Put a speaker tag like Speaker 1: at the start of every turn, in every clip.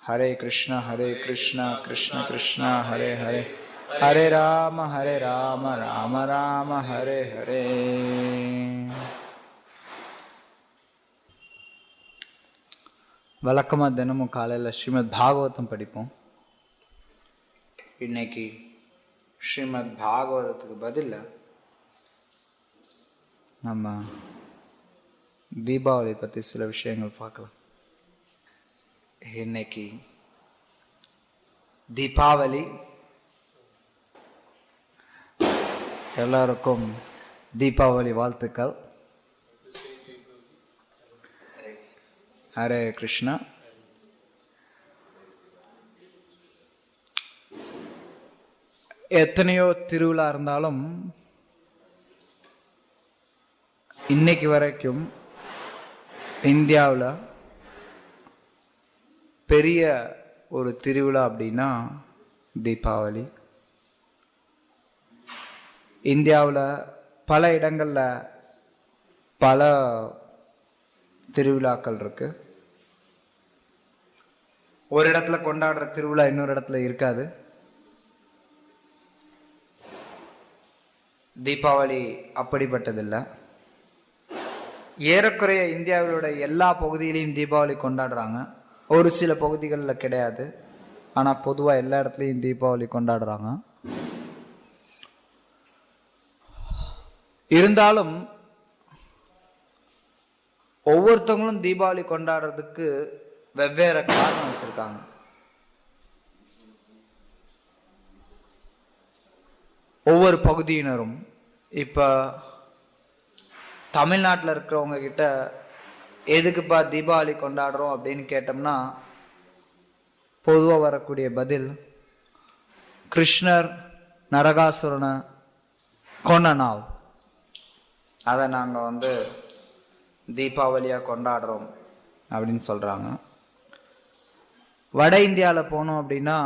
Speaker 1: हरे कृष्ण कृष्ण कृष्ण हरे हरे, हरे राम राम राम हरे हरे. வழக்கமாக தினமும் காலையில் ஸ்ரீமத் பாகவதம் படிப்போம். இன்னைக்கு ஸ்ரீமத் பாகவதத்துக்கு பதில் நம்ம தீபாவளி பற்றி சில விஷயங்கள் பார்க்கலாம். இன்னைக்கு தீபாவளி. எல்லாருக்கும் தீபாவளி வாழ்த்துக்கள். ஹரே கிருஷ்ணா. எத்தனையோ திருவிழா இருந்தாலும் இன்னைக்கு வரைக்கும் இந்தியாவில் பெரிய ஒரு திருவிழா அப்படின்னா தீபாவளி. இந்தியாவில் பல இடங்களில் பல திருவிழாக்கள் இருக்கு. ஒரு இடத்துல கொண்டாடுற திருவிழா இன்னொரு இடத்துல இருக்காது. தீபாவளி அப்படிப்பட்டதில்லை. ஏறக்குறைய இந்தியாவிலோட எல்லா பகுதியிலையும் தீபாவளி கொண்டாடுறாங்க. ஒரு சில பகுதிகளில் கிடையாது. ஆனால் பொதுவாக எல்லா இடத்துலையும் தீபாவளி கொண்டாடுறாங்க. இருந்தாலும் ஒவ்வொருத்தவங்களும் தீபாவளி கொண்டாடுறதுக்கு வெவ்வேறு காரணம் வச்சிருக்காங்க. ஒவ்வொரு பகுதியினரும் இப்ப தமிழ்நாட்டில் இருக்கிறவங்க கிட்ட எதுக்குப்பா தீபாவளி கொண்டாடுறோம் அப்படின்னு கேட்டோம்னா பொதுவாக வரக்கூடிய பதில், கிருஷ்ணர் நரகாசுரனை கொன்ன நாள், அதை நாங்கள் தீபாவளியாக கொண்டாடுறோம் அப்படின்னு சொல்கிறாங்க. வட இந்தியாவில் போனோம் அப்படின்னா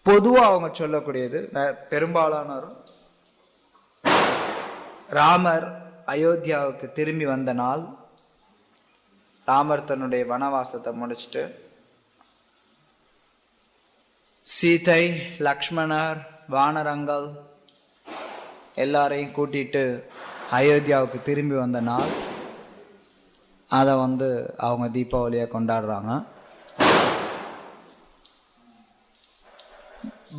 Speaker 1: பொதுவாக அவங்க சொல்லக்கூடியது, பெரும்பாலானோர் ராமர் அயோத்தியாவுக்கு திரும்பி வந்த நாள், ராமர் தன்னுடைய வனவாசத்தை முடிச்சுட்டு சீதை, லக்ஷ்மணர், வானரங்கள் எல்லாரையும் கூட்டிட்டு அயோத்தியாவுக்கு திரும்பி வந்த நாள், அதை அவங்க தீபாவளியா கொண்டாடுறாங்க.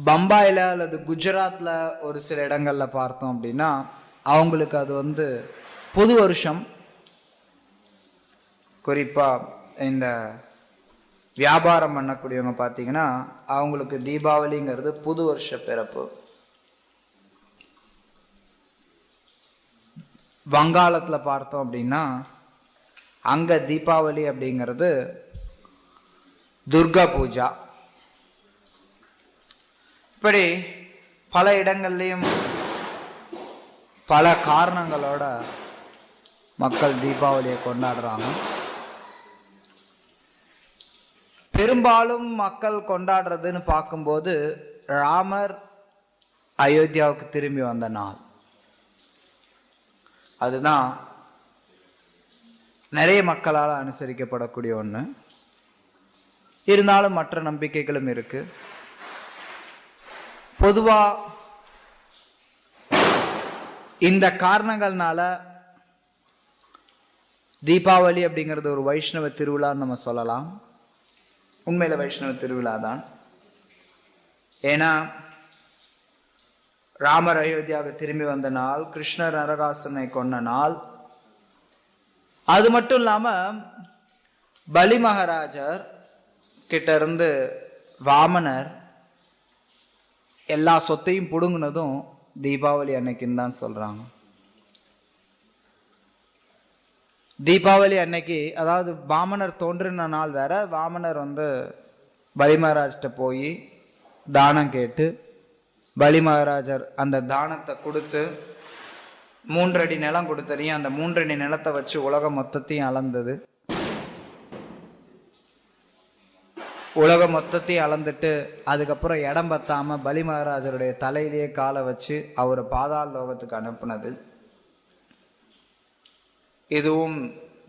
Speaker 1: பம்பாயில அல்லது குஜராத்ல ஒரு சில இடங்கள்ல பார்த்தோம் அப்படின்னா அவங்களுக்கு அது புது வருஷம். குறிப்பா இந்த வியாபாரம் பண்ணக்கூடியவங்க பார்த்தீங்கன்னா அவங்களுக்கு தீபாவளிங்கிறது புது வருஷ பிறப்பு. வங்காளத்துல பார்த்தோம் அப்படின்னா அங்க தீபாவளி அப்படிங்கிறது துர்கா பூஜா. இப்படி பல இடங்கள்லையும் பல காரணங்களோட மக்கள் தீபாவளியை கொண்டாடுறாங்க. பெரும்பாலும் மக்கள் கொண்டாடுறதுன்னு பார்க்கும்போது ராமர் அயோத்தியாவுக்கு திரும்பி வந்த நாள், அதுதான் நிறைய மக்களால் அனுசரிக்கப்படக்கூடிய ஒண்ணு. இருந்தாலும் மற்ற நம்பிக்கைகளும் இருக்கு. பொதுவா இந்த காரணங்கள்னால தீபாவளி அப்படிங்கிறது ஒரு வைஷ்ணவ திருவிழான்னு நம்ம சொல்லலாம். உண்மையில வைஷ்ணவ திருவிழா தான். ஏன்னா ராமர் அயோத்தியாவுக்கு திரும்பி வந்த நாள், கிருஷ்ணர் நரகாசுரனை கொன்ன நாள். அது மட்டும் இல்லாம பலி மகாராஜர் கிட்ட இருந்து வாமனர் எல்லா சொத்தையும் புடுங்கினதும் தீபாவளி அன்னைக்குன்னு தான் சொல்றாங்க. தீபாவளி அன்னைக்கு, அதாவது வாமனர் தோன்றின நாள் வேற. வாமனர் பலி மகாராஜ்கிட்ட போய் தானம் கேட்டு பலி மகாராஜர் அந்த தானத்தை கொடுத்து 3 அடி நிலம் கொடுத்ததையும் அந்த 3 அடி நிலத்தை வச்சு உலகம் மொத்தத்தையும் அளந்தது. உலகம் மொத்தத்தையும் அளந்துட்டு அதுக்கப்புறம் இடம் பத்தாம பலி மகாராஜருடைய தலையிலேயே காலை வச்சு அவரை பாதாள லோகத்துக்கு அனுப்புனது. இதுவும்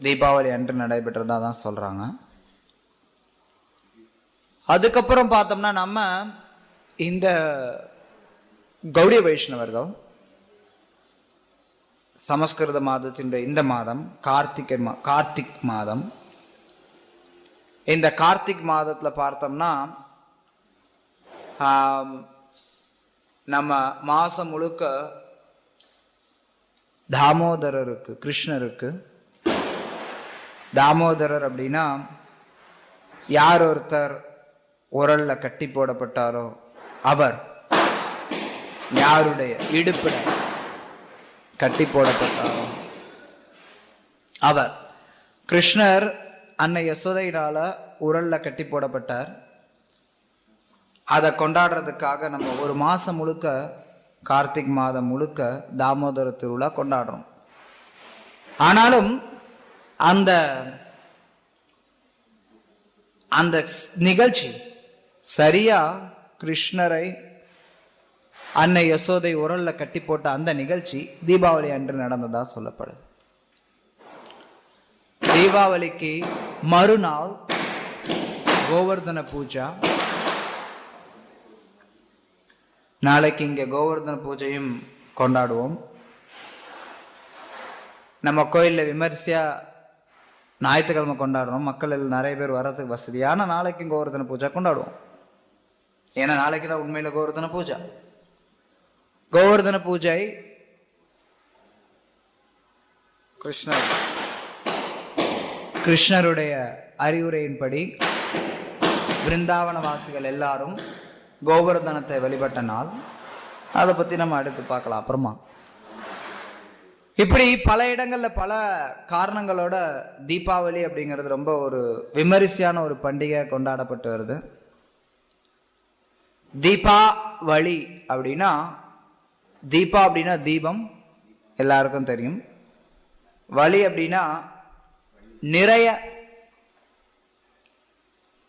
Speaker 1: தீபாவளி அன்று நடைபெற்றதா தான் சொல்றாங்க. அதுக்கப்புறம் பார்த்தோம்னா நம்ம இந்த கௌடிய வைஷ்ணவர்கள் சமஸ்கிருத மாதத்தினுடைய இந்த மாதம் கார்த்திக் மாதம். இந்த கார்த்திக் மாதத்துல பார்த்தோம்னா நம்ம மாசம் முழுக்க தாமோதரருக்கு, கிருஷ்ணருக்கு, தாமோதரர் அப்படின்னா யார் ஒருத்தர் உரல்ல கட்டி போடப்பட்டாரோ அவர், யாருடைய இடுப்புல கட்டி போடப்பட்டாரோ அவர். கிருஷ்ணர் அன்னை யசோதையினால உரல்ல கட்டி போடப்பட்டார். அதை கொண்டாடுறதுக்காக நம்ம ஒரு மாசம் முழுக்க, கார்த்திக் மாதம் முழுக்க தாமோதர திருவிழா கொண்டாடுறோம். ஆனாலும் அந்த அந்த நிகழ்ச்சி சரியா கிருஷ்ணரை அன்னை யசோதை உரல்ல கட்டி போட்ட அந்த நிகழ்ச்சி தீபாவளி அன்று நடந்ததா சொல்லப்படுது. தீபாவளிக்கு மறுநாள் கோவர்தன பூஜா. நாளைக்கு இங்க கோவர்தன பூஜையும் கொண்டாடுவோம். நம்ம கோயில்ல விமர்சையா ஞாயிற்றுக்கிழமை கொண்டாடுறோம். மக்கள் நிறைய பேர் வர்றதுக்கு வசதியான நாளைக்கு கோவர்தன பூஜை கொண்டாடுவோம். ஏன்னா நாளைக்கு தான் உண்மையில கோவர்தன பூஜை. கோவர்தன பூஜை கிருஷ்ணருடைய அறிவுரையின்படி பிருந்தாவன வாசிகள் எல்லாரும் கோவர்தனத்தை வழிபட்ட நாள். அதை பத்தி நம்ம அடுத்து பார்க்கலாம் அப்புறமா. இப்படி பல இடங்கள்ல பல காரணங்களோட தீபாவளி அப்படிங்கிறது ரொம்ப ஒரு விமரிசையான ஒரு பண்டிகை கொண்டாடப்பட்டு வருது. தீபாவளி அப்படின்னா, தீபா அப்படின்னா தீபம், எல்லாருக்கும் தெரியும். வழி அப்படின்னா நிறைய.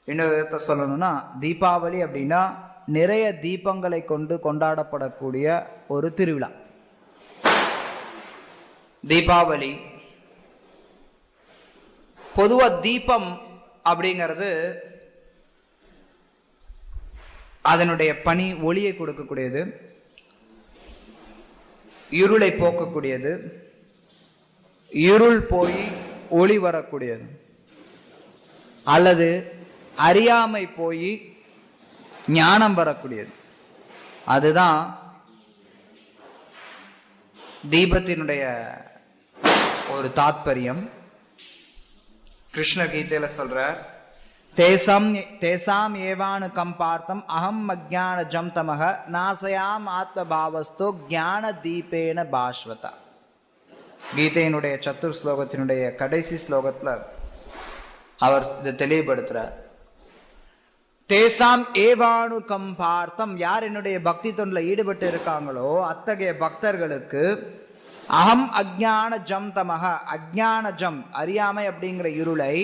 Speaker 1: இன்னொரு விதத்தை சொல்லணும்னா, தீபாவளி அப்படின்னா நிறைய தீபங்களை கொண்டு கொண்டாடப்படக்கூடிய ஒரு திருவிழா தீபாவளி. பொதுவா தீபம் அப்படிங்கிறது அதனுடைய பணி ஒளியை கொடுக்கக்கூடியது, இருளை போக்கக்கூடியது, இருள் போய் ஒளி வரக்கூடியது, அல்லது அறியாமை போய் ஞானம் வரக்கூடியது. அதுதான் தீபத்தினுடைய ஒரு தாத்பரியம். கிருஷ்ண கீதையில சொல்றார், தேசாம் ஏவானு கம்பார்த்தம் அகம் அஜ்ஞான ஜம் தமக நாசயாம் ஆத்மபாவஸ்தோ ஞான தீபேன பாஸ்வதா. கீதையினுடைய சத்துர் ஸ்லோகத்தினுடைய கடைசி ஸ்லோகத்துல அவர் இதை தெளிவுபடுத்துறார். தேசாம் ஏவானு கம்பார்த்தம், யார் என்னுடைய பக்தி தொண்டில ஈடுபட்டு இருக்காங்களோ அத்தகைய பக்தர்களுக்கு அகம் அஜ்ஞான ஜம் தமக, அஜ்ஞான ஜம் அறியாமை அப்படிங்கிற இருளை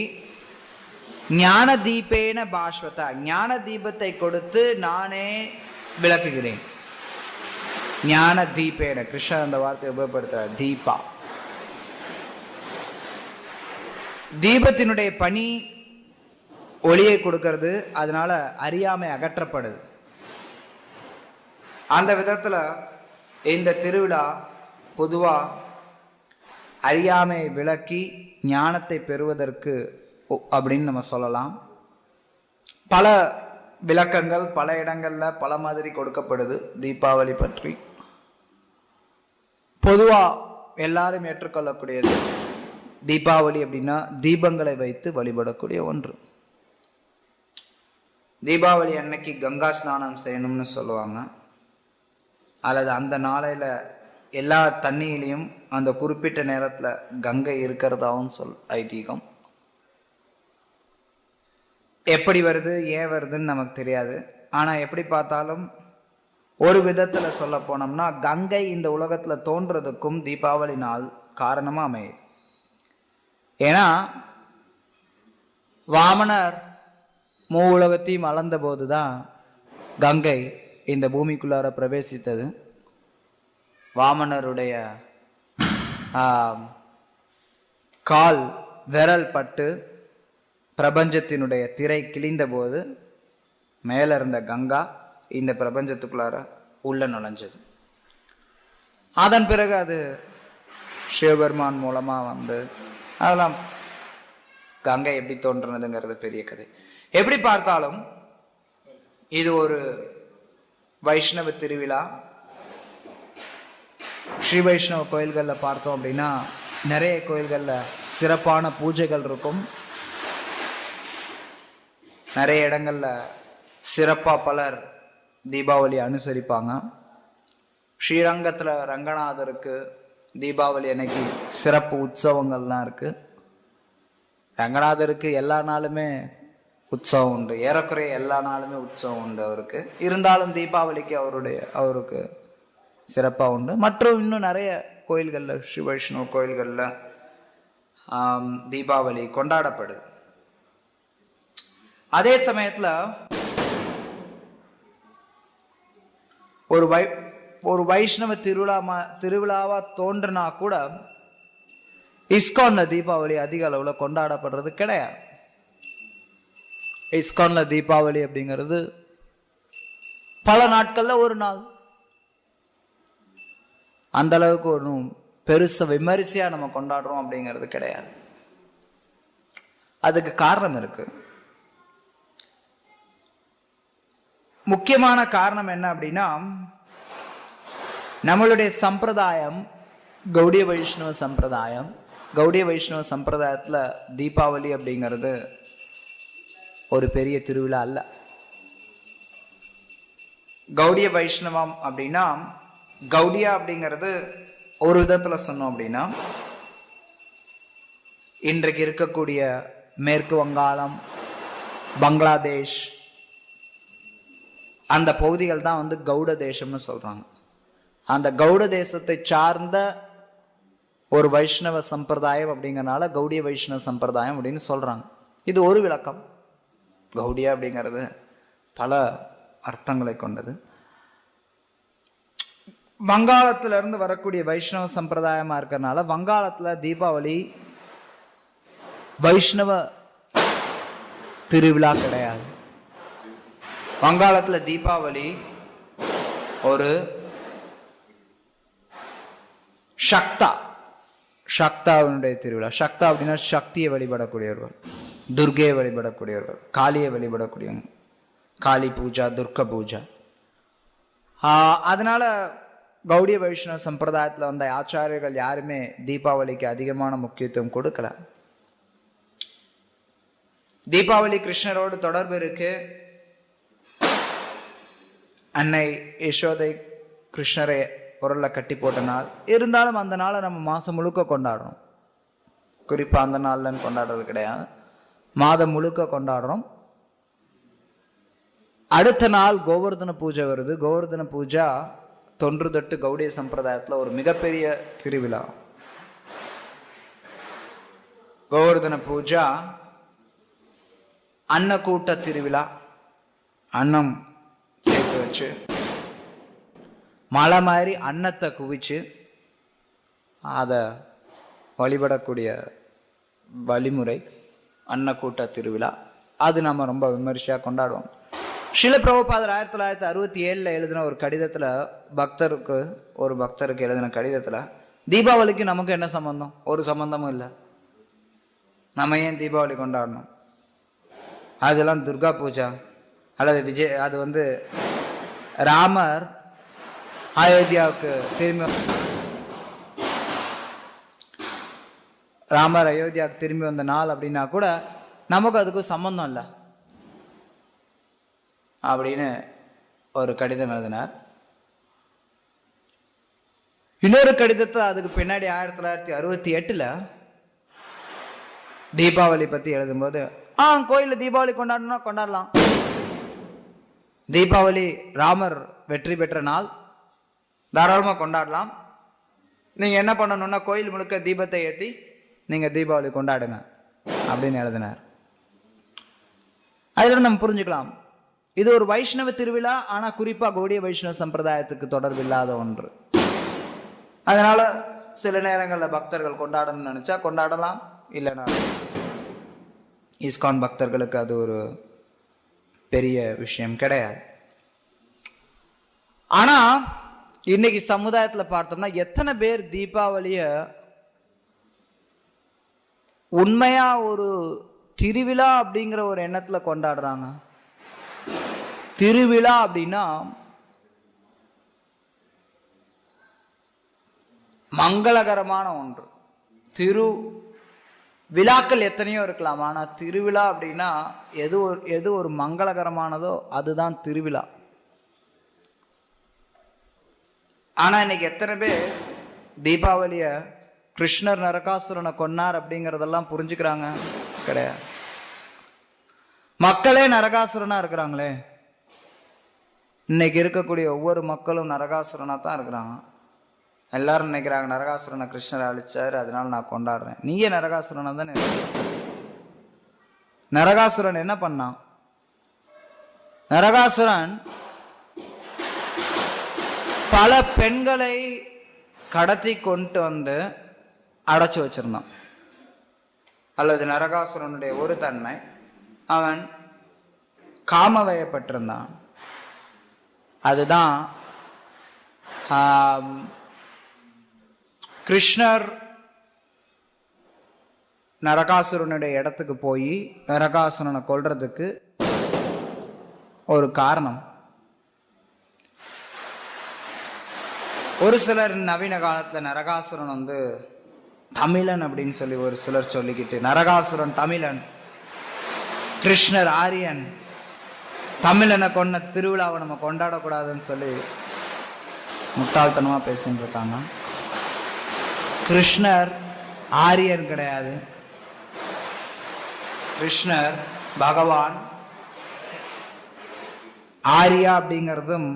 Speaker 1: ஞான தீபேன பாஸ்வதா, ஞான தீபத்தை கொடுத்து நானே விளக்குகிறேன். ஞான தீபேன, கிருஷ்ணர் அந்த வார்த்தையை உபயோகப்படுத்துறார். தீபா, தீபத்தினுடைய பணி ஒளியை கொடுக்கிறது, அதனால அறியாமை அகற்றப்படுது. அந்த விதத்துல இந்த திருவிழா பொதுவா அறியாமை விளக்கி ஞானத்தை பெறுவதற்கு அப்படின்னு நம்ம சொல்லலாம். பல விளக்கங்கள் பல இடங்கள்ல பல மாதிரி கொடுக்கப்படுது தீபாவளி பற்றி. பொதுவா எல்லாரும் ஏற்றுக்கொள்ளக்கூடியது தீபாவளி அப்படின்னா தீபங்களை வைத்து வழிபடக்கூடிய ஒன்று. தீபாவளி அன்னைக்கு கங்கா ஸ்நானம் செய்யணும்னு சொல்லுவாங்க, அல்லது அந்த நாளையில எல்லா தண்ணியிலையும் அந்த குறிப்பிட்ட நேரத்துல கங்கை இருக்கிறதாவும் ஐதீகம். எப்படி வருது ஏன் வருதுன்னு நமக்கு தெரியாது. ஆனா எப்படி பார்த்தாலும் ஒரு விதத்துல சொல்ல போனோம்னா கங்கை இந்த உலகத்துல தோன்றதுக்கும் தீபாவளி நாள் காரணமா அமையுது. ஏன்னா வாமனர் உலகத்தையும் அளந்த போதுதான் கங்கை இந்த பூமிக்குள்ளார பிரவேசித்தது. வாமனருடைய கால் விரல் பட்டு பிரபஞ்சத்தினுடைய திரை கிழிந்த போது மேல இருந்த கங்கா இந்த பிரபஞ்சத்துக்குள்ளார உள்ள நுழைஞ்சது. அதன் பிறகு அது சிவபெருமான் மூலமா வந்து அதெல்லாம் கங்கை எப்படி தோன்றுனதுங்கிறது பெரிய கதை. எப்படி பார்த்தாலும் இது ஒரு வைஷ்ணவ திருவிழா. ஸ்ரீ வைஷ்ணவ கோயில்கள்ல பார்த்தோம் அப்படின்னா நிறைய கோயில்கள்ல சிறப்பான பூஜைகள் இருக்கும். நிறைய இடங்கள்ல சிறப்பா பலர் தீபாவளி அனுசரிப்பாங்க. ஸ்ரீரங்கத்துல ரங்கநாதருக்கு தீபாவளி அன்னைக்கு சிறப்பு உற்சவங்கள்லாம் இருக்கு. ரங்கநாதருக்கு எல்லா நாளுமே உற்சவம் உண்டு, ஏறக்குறைய எல்லா நாளுமே உற்சவம் உண்டு அவருக்கு. இருந்தாலும் தீபாவளிக்கு அவருக்கு சிறப்பா உண்டு. மற்றும் இன்னும் நிறைய கோயில்கள்ல, ஸ்ரீ வைஷ்ணவ கோயில்கள்ல தீபாவளி கொண்டாடப்படுது. அதே சமயத்துல ஒரு வைஷ்ணவ திருவிழாவா தோன்றுனா கூட இஸ்கான்ல தீபாவளி அதிக அளவுல கொண்டாடப்படுறது கிடையாது. இஸ்கான்ல தீபாவளி அப்படிங்கிறது பல நாட்கள்ல ஒரு நாள், அந்த அளவுக்கு ஒன்றும் பெருசா விமரிசையா நம்ம கொண்டாடுறோம் அப்படிங்கிறது கிடையாது. அதுக்கு காரணம் இருக்கு. முக்கியமான காரணம் என்ன அப்படின்னா, நம்மளுடைய சம்பிரதாயம் கௌடிய வைஷ்ணவ சம்பிரதாயம். கௌடிய வைஷ்ணவ சம்பிரதாயத்துல தீபாவளி அப்படிங்கிறது ஒரு பெரிய திருவிழா அல்ல. கௌடிய வைஷ்ணவம் அப்படின்னா, கௌடியா அப்படிங்கிறது ஒரு விதத்துல சொன்னோம் அப்படின்னா, இன்றைக்கு இருக்கக்கூடிய மேற்கு வங்காளம், பங்களாதேஷ் அந்த பகுதிகள் தான் வந்து கௌட தேசம்னு சொல்றாங்க. அந்த கௌட தேசத்தை சார்ந்த ஒரு வைஷ்ணவ சம்பிரதாயம் அப்படிங்கறனால கௌடிய வைஷ்ணவ சம்பிரதாயம் அப்படின்னு சொல்றாங்க. இது ஒரு விளக்கம். கௌடியா அப்படிங்கிறது பல அர்த்தங்களை கொண்டது. வங்காளத்துல இருந்து வரக்கூடிய வைஷ்ணவ சம்பிரதாயமா இருக்கிறதுனால வங்காளத்துல தீபாவளி வைஷ்ணவ திருவிழா கிடையாது. வங்காளத்துல தீபாவளி ஒரு சக்தாவினுடைய திருவிழா. சக்தா அப்படின்னா சக்தியை வழிபடக்கூடியவர்கள், துர்கையை வழிபடக்கூடியவர்கள், காளியை வழிபடக்கூடியவங்க, காளி பூஜா, துர்கா பூஜா. அதனால கௌடிய வைஷ்ணவ சம்பிரதாயத்துல வந்த ஆச்சாரியர்கள் யாருமே தீபாவளிக்கு அதிகமான முக்கியத்துவம் கொடுக்கல. தீபாவளி கிருஷ்ணரோடு தொடர்பு இருக்கு. அன்னை யசோதை கிருஷ்ணரை பொருளை கட்டி போட்ட நாள். இருந்தாலும் அந்த நாளை நம்ம மாசம் முழுக்க கொண்டாடுறோம். குறிப்பா அந்த நாள்ல கொண்டாடுறது கிடையாது, மாதம் முழுக்க கொண்டாடுறோம். அடுத்த நாள் கோவர்தன பூஜை வருது. கோவர்தன பூஜா தொன்று தொட்டு கௌடிய சம்பிரதாயத்துல ஒரு மிகப்பெரிய திருவிழா. கோவர்தன பூஜா அன்னக்கூட்ட திருவிழா. அன்னம் சேர்த்து வச்சு மழை மாதிரி அன்னத்தை குவிச்சு அதை வழிபடக்கூடிய வழிமுறை அன்னக்கூட்ட திருவிழா. அது நம்ம ரொம்ப விமர்சையா கொண்டாடுவோம். ஸ்ரீல பிரபுபாதர் 1967 எழுதின ஒரு கடிதத்துல ஒரு பக்தருக்கு எழுதின கடிதத்துல தீபாவளிக்கு நமக்கு என்ன சம்பந்தம்? ஒரு சம்பந்தமும் இல்லை. நம்ம ஏன் தீபாவளி கொண்டாடணும்? அதெல்லாம் துர்கா பூஜா அல்லது அது வந்து ராமர் அயோத்தியாவுக்கு திரும்பி வந்த நாள் அப்படின்னா கூட நமக்கு அதுக்கு சம்பந்தம் இல்லை அப்படின்னு ஒரு கடிதம் எழுதினார். இன்னொரு கடிதத்தை அதுக்கு பின்னாடி 1968 தீபாவளி பத்தி எழுதும்போது, கோயில்ல தீபாவளி கொண்டாடலாம். தீபாவளி ராமர் வெற்றி பெற்ற நாள், தாராளமா கொண்டாடலாம். நீங்க என்ன பண்ணணும்னா கோயில் முழுக்க தீபத்தை ஏத்தி நீங்க தீபாவளி கொண்டாடுங்க அப்படின்னு எழுதினார். அதுல நம்ம புரிஞ்சுக்கலாம், இது ஒரு வைஷ்ணவ திருவிழா. ஆனா குறிப்பா கௌடிய வைஷ்ணவ சம்பிரதாயத்துக்கு தொடர்பு இல்லாத ஒன்று. அதனால சில நேரங்கள்ல பக்தர்கள் கொண்டாடணும்னு நினைச்சா கொண்டாடலாம், இல்லைன்னா இஸ்கான் பக்தர்களுக்கு அது ஒரு பெரிய விஷயம் கிடையாது. ஆனா இன்னைக்கு சமுதாயத்துல பார்த்தோம்னா எத்தனை பேர் தீபாவளிய உண்மையா ஒரு திருவிழா அப்படிங்கிற ஒரு எண்ணத்துல கொண்டாடுறாங்க? திருவிழா அப்படின்னா மங்களகரமான ஒன்று. விழாக்கள் எத்தனையோ இருக்கலாம், ஆனா திருவிழா அப்படின்னா எது ஒரு மங்களகரமானதோ அதுதான் திருவிழா. ஆனா இன்னைக்கு எத்தனை பேர் தீபாவளிய கிருஷ்ணர் நரகாசுரனை கொன்னார் அப்படிங்கறதெல்லாம் புரிஞ்சுக்கிறாங்க? கிடையாது. மக்களே நரகாசுரனா இருக்கிறாங்களே. இன்னைக்கு இருக்கக்கூடிய ஒவ்வொரு மக்களும் நரகாசுரனா தான் இருக்கிறாங்க. எல்லாரும் நினைக்கிறாங்க நரகாசுரனை கிருஷ்ணர் அழிச்சாரு, அதனால நான் கொண்டாடுறேன். நீயே நரகாசுரனா தானே. நரகாசுரன் என்ன பண்ணான்? நரகாசுரன் பல பெண்களை கடத்தி கொண்டு வந்து அடைச்சு வச்சிருந்தான். அல்லது நரகாசுரனுடைய ஒரு தன்மை, அவன் காமவயப்பட்டிருந்தான். அதுதான் கிருஷ்ணர் நரகாசுரனுடைய இடத்துக்கு போய் நரகாசுரனை கொல்றதுக்கு ஒரு காரணம். ஒரு சிலர் நவீன காலத்துல நரகாசுரன் வந்து தமிழன் அப்படின்னு சொல்லி ஒரு சிலர் சொல்லிக்கிட்டு, நரகாசுரன் தமிழன், கிருஷ்ணர் ஆரியன், தமிழனை கொன்ன திருவிழாவை நம்ம கொண்டாடக்கூடாதுன்னு சொல்லி முட்டாள்தனமா பேசிட்டு இருக்காங்க. கிருஷ்ணர் ஆரியன் கிடையாது. கிருஷ்ணர் பகவான். ஆரியா அப்படிங்கிறதும்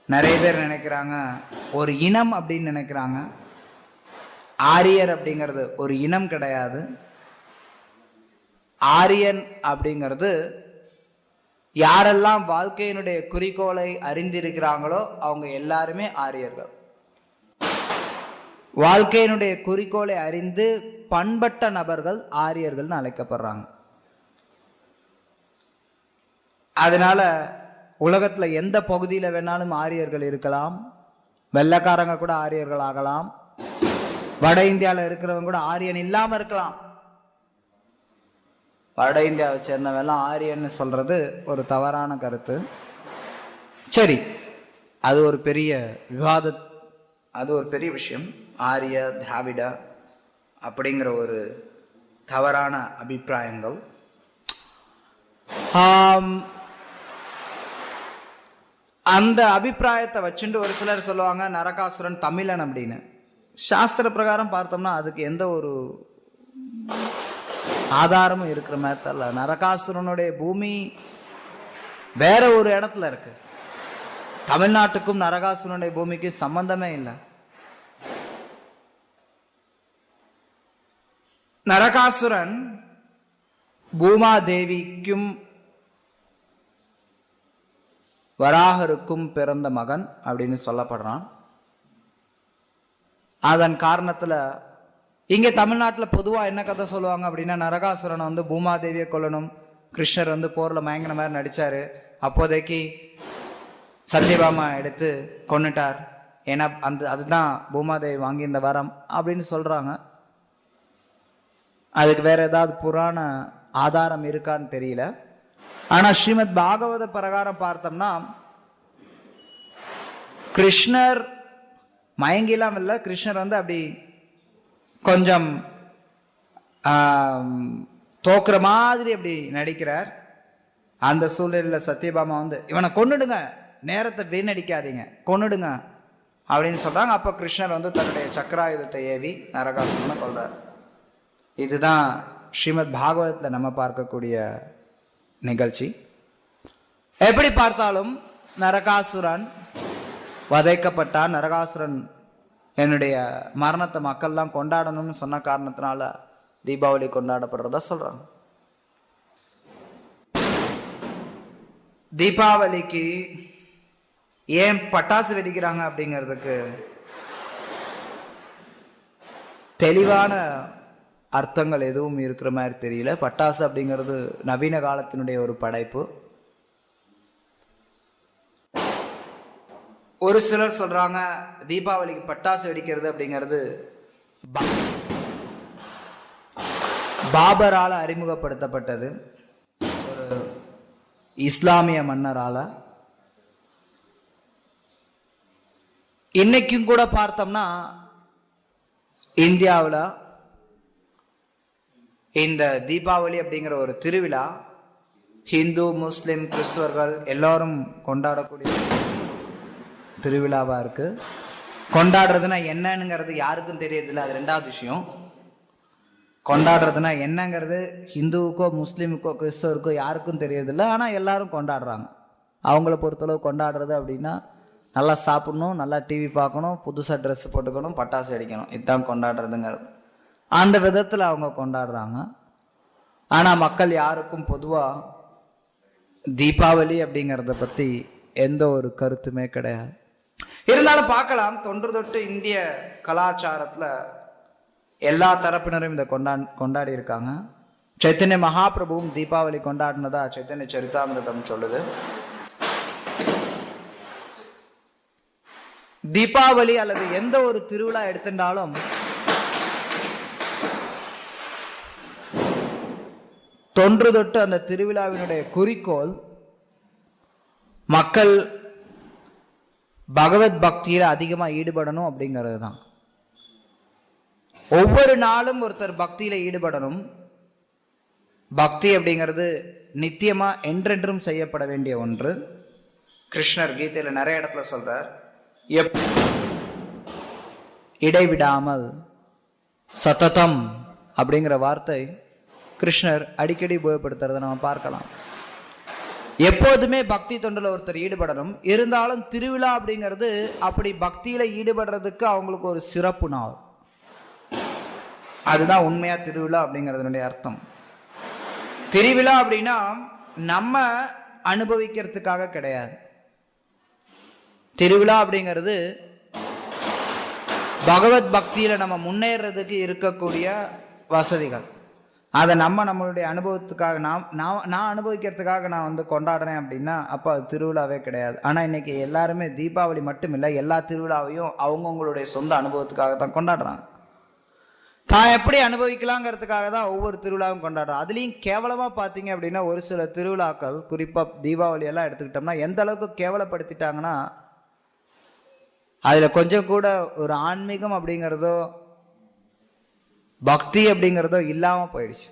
Speaker 1: நிறைய பேர் நினைக்கிறாங்க ஒரு இனம் அப்படின்னு நினைக்கிறாங்க. ஆரியர் அப்படிங்கிறது ஒரு இனம் கிடையாது. ஆரியன் அப்படிங்கிறது யாரெல்லாம் வாழ்க்கையினுடைய குறிக்கோளை அறிந்திருக்கிறாங்களோ அவங்க எல்லாருமே ஆரியர்கள். வாழ்க்கையினுடைய குறிக்கோளை அறிந்து பண்பட்ட நபர்கள் ஆரியர்கள் அழைக்கப்படுறாங்க. அதனால உலகத்துல எந்த பகுதியில வேணாலும் ஆரியர்கள் இருக்கலாம். வெள்ளைக்காரங்க கூட ஆரியர்கள் ஆகலாம். வட இந்தியாவில் இருக்கிறவங்க கூட ஆரியன் இல்லாம இருக்கலாம். வட இந்தியாவை சேர்ந்தவெல்லாம் ஆரியன்னு சொல்றது ஒரு தவறான கருத்து. சரி, அது ஒரு பெரிய விவாத, அது ஒரு பெரிய விஷயம். ஆரிய திராவிட அப்படிங்கிற ஒரு தவறான அபிப்பிராயங்கள். அந்த அபிப்பிராயத்தை வச்சுட்டு ஒரு சிலர் சொல்லுவாங்க நரகாசுரன் தமிழன் அப்படின்னு. சாஸ்திர பிரகாரம் பார்த்தோம்னா அதுக்கு எந்த ஒரு ஆதாரமும் இருக்கிற மாதிரி தெரியல. நரகாசுரனுடைய பூமி வேற ஒரு இடத்துல இருக்கு. தமிழ்நாட்டுக்கும் நரகாசுரனுடைய பூமிக்கு சம்பந்தமே இல்லை. நரகாசுரன் பூமாதேவிக்கும் வராகருக்கும் பிறந்த மகன் அப்படின்னு சொல்லப்படுறான். அதன் காரணத்துல இங்க தமிழ்நாட்டுல பொதுவா என்ன கதை சொல்லுவாங்க அப்படின்னா, நரகாசுரனை வந்து பூமாதேவியை கொல்லணும், கிருஷ்ணர் வந்து போர்ல மயங்கின மாதிரி நடிச்சாரு, அப்போதைக்கு சத்யபாமா எடுத்து கொன்னுட்டார், ஏன்னா அதுதான் பூமாதேவி வாங்கியிருந்த வரம் அப்படின்னு சொல்றாங்க. அதுக்கு வேற ஏதாவது புராண ஆதாரம் இருக்கான்னு தெரியல. ஆனா ஸ்ரீமத் பாகவத பிரகாரம் பார்த்தோம்னா கிருஷ்ணர் மயங்கிலாம் இல்ல, கிருஷ்ணர் வந்து அப்படி கொஞ்சம் தோக்குற மாதிரி அப்படி நடிக்கிறார். அந்த சூழ்நிலையில சத்யபாமா வந்து இவனை கொன்னுடுங்க, நேரத்தை வீணடிக்காதீங்க, கொன்னுடுங்க அப்படின்னு சொல்றாங்க. அப்ப கிருஷ்ணர் வந்து தன்னுடைய சக்கராயுதத்தை ஏவி நரகாசுரனை கொல்றார். இதுதான் ஸ்ரீமத் பாகவதத்துல நம்ம பார்க்கக்கூடிய நிகழ்ச்சி. எப்படி பார்த்தாலும் நரகாசுரன் வதைக்கப்பட்டான். நரகாசுரன் என்னுடைய மரணத்தை மக்கள்லாம் கொண்டாடணும்னு சொன்ன காரணத்தினால தீபாவளி கொண்டாடப்படுறதா சொல்றாங்க. தீபாவளிக்கு ஏன் பட்டாசு வெடிக்கிறாங்க அப்படிங்கிறதுக்கு தெளிவான அர்த்தங்கள் எதுவும் இருக்கிற மாதிரி தெரியல. பட்டாசு அப்படிங்கிறது நவீன காலத்தினுடைய ஒரு படைப்பு. ஒரு சிலர் சொல்றாங்க தீபாவளிக்கு பட்டாசு வெடிக்கிறது அப்படிங்கிறது பாபரால அறிமுகப்படுத்தப்பட்டது, ஒரு இஸ்லாமிய மன்னரால. இன்னைக்கும் கூட பார்த்தோம்னா இந்தியாவில் இந்த தீபாவளி அப்படிங்கிற ஒரு திருவிழா ஹிந்து, முஸ்லிம், கிறிஸ்துவர்கள் எல்லாரும் கொண்டாடக்கூடிய திருவிழாவா இருக்கு. கொண்டாடுறதுனா என்னங்கிறது யாருக்கும் தெரியறதில்லை, அது ரெண்டாவது விஷயம். கொண்டாடுறதுனா என்னங்கிறது ஹிந்துவுக்கோ முஸ்லீமுக்கோ கிறிஸ்தவருக்கோ யாருக்கும் தெரியறதில்லை, ஆனால் எல்லாரும் கொண்டாடுறாங்க. அவங்கள பொறுத்தளவு கொண்டாடுறது அப்படின்னா நல்லா சாப்பிடணும், நல்லா டிவி பார்க்கணும், புதுசாக ட்ரெஸ் போட்டுக்கணும், பட்டாசு அடிக்கணும், இதுதான் கொண்டாடுறதுங்கிறது. அந்த விதத்தில் அவங்க கொண்டாடுறாங்க. ஆனால் மக்கள் யாருக்கும் பொதுவாக தீபாவளி அப்படிங்கிறத பற்றி எந்த ஒரு கருத்துமே கிடையாது. இருந்தாலும் பார்க்கலாம், தொன்று தொட்டு இந்திய கலாச்சாரத்தில் எல்லா தரப்பினரும் இதை கொண்டாடி இருக்காங்க. சைத்தன்ய மகாபிரபுவும் தீபாவளி கொண்டாடினதா சைத்தன்ய சரிதாமிரதம் சொல்லுது. தீபாவளி அல்லது எந்த ஒரு திருவிழா எடுத்துட்டாலும் தொன்று தொட்டு அந்த திருவிழாவினுடைய குறிக்கோள் மக்கள் பகவத் பக்தியில அதிகமா ஈடுபடணும் அப்படிங்கிறது தான். ஒவ்வொரு நாளும் ஒருத்தர் பக்தியில ஈடுபடணும். பக்தி அப்படிங்கிறது நித்தியமா என்றென்றும் செய்யப்பட வேண்டிய ஒன்று. கிருஷ்ணர் கீதையில நிறைய இடத்துல சொல்றார், இடைவிடாமல், சததம் அப்படிங்கிற வார்த்தை கிருஷ்ணர் அடிக்கடி உபயோகப்படுத்துறதை நம்ம பார்க்கலாம். எப்போதுமே பக்தி தொண்டுல ஒருத்தர் ஈடுபடணும். இருந்தாலும் திருவிழா அப்படிங்கிறது அப்படி பக்தியில ஈடுபடுறதுக்கு அவங்களுக்கு ஒரு சிறப்பு நாள். அதுதான் உண்மையா திருவிழா அப்படிங்கிறதுனுடைய அர்த்தம். திருவிழா அப்படின்னா நம்ம அனுபவிக்கிறதுக்காக கிடையாது. திருவிழா அப்படிங்கிறது பகவத் பக்தியில நம்ம முன்னேறதுக்கு இருக்கக்கூடிய வசதிகள். அதை நம்மளுடைய அனுபவத்துக்காக நான் அனுபவிக்கிறதுக்காக நான் கொண்டாடுறேன் அப்படின்னா அப்போ அது திருவிழாவே கிடையாது. ஆனால் இன்னைக்கு எல்லாருமே தீபாவளி மட்டும் இல்லை, எல்லா திருவிழாவையும் அவங்கவுங்களுடைய சொந்த அனுபவத்துக்காக தான் கொண்டாடுறாங்க. தான் எப்படி அனுபவிக்கலாங்கிறதுக்காக தான் ஒவ்வொரு திருவிழாவும் கொண்டாடுறோம். அதுலேயும் கேவலமாக பார்த்தீங்க அப்படின்னா ஒரு சில திருவிழாக்கள், குறிப்பாக தீபாவளி எல்லாம் எடுத்துக்கிட்டோம்னா எந்த அளவுக்கு கேவலப்படுத்திட்டாங்கன்னா அதில் கொஞ்சம் கூட ஒரு ஆன்மீகம் அப்படிங்கிறதோ பக்தி அப்படிங்கிறதோ இல்லாம போயிடுச்சு.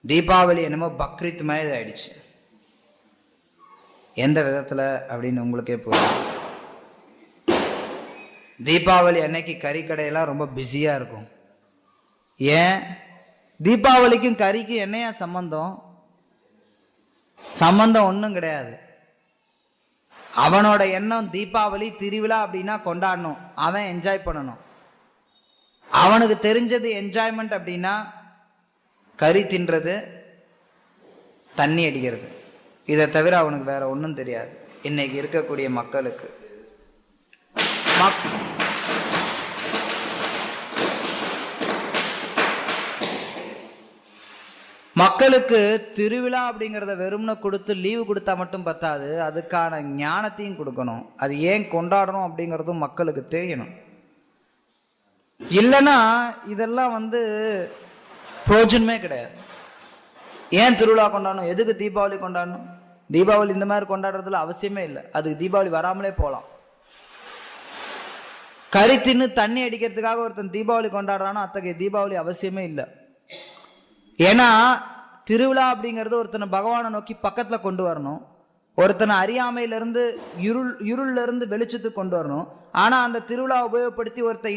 Speaker 1: தீபாவளி என்னமோ பக்ரீத் மாதிரி ஆயிடுச்சு. எந்த விதத்துல அப்படின்னு உங்களுக்கே புரியும். தீபாவளி அன்னைக்கு கறிக்கடையெல்லாம் ரொம்ப பிஸியா இருக்கும். ஏன்? தீபாவளிக்கும் கறிக்கும் என்னையா சம்பந்தம்? சம்பந்தம் ஒன்றும் கிடையாது. அவனோட எண்ணம் தீபாவளி திருவிழா அப்படின்னா கொண்டாடணும், அவன் என்ஜாய் பண்ணணும். அவனுக்கு தெரிஞ்சது என்ஜாய்மெண்ட் அப்படின்னா கறி தின்றது, தண்ணி அடிக்கிறது. இதை தவிர அவனுக்கு வேற ஒன்றும் தெரியாது. இன்னைக்கு இருக்கக்கூடிய மக்களுக்கு மக்களுக்கு திருவிழா அப்படிங்கிறத வெறும்னு கொடுத்து லீவு கொடுத்தா மட்டும் பத்தாது, அதுக்கான ஞானத்தையும் கொடுக்கணும். அது ஏன் கொண்டாடணும் அப்படிங்கிறதும் மக்களுக்கு தெரியணும். இல்லைன்னா இதெல்லாம் பிரயோஜனமே கிடையாது. ஏன் திருவிழா கொண்டாடணும்? எதுக்கு தீபாவளி கொண்டாடணும்? தீபாவளி இந்த மாதிரி கொண்டாடுறதுல அவசியமே இல்லை. அதுக்கு தீபாவளி வராமலே போகலாம். கறி தின்னு தண்ணி அடிக்கிறதுக்காக ஒருத்தன் தீபாவளி கொண்டாடுறான்னா அத்தகைய தீபாவளி அவசியமே இல்லை. ஏன்னா திருவிழா அப்படிங்கிறது ஒருத்தனை பகவானை நோக்கி பக்கத்துல கொண்டு வரணும், ஒருத்தனை அறியாமையிலிருந்து இருள்ல இருந்து வெளிச்சத்துக்கு கொண்டு வரணும். ஆனா அந்த திருவிழா உபயோகப்படுத்தி ஒருத்தன்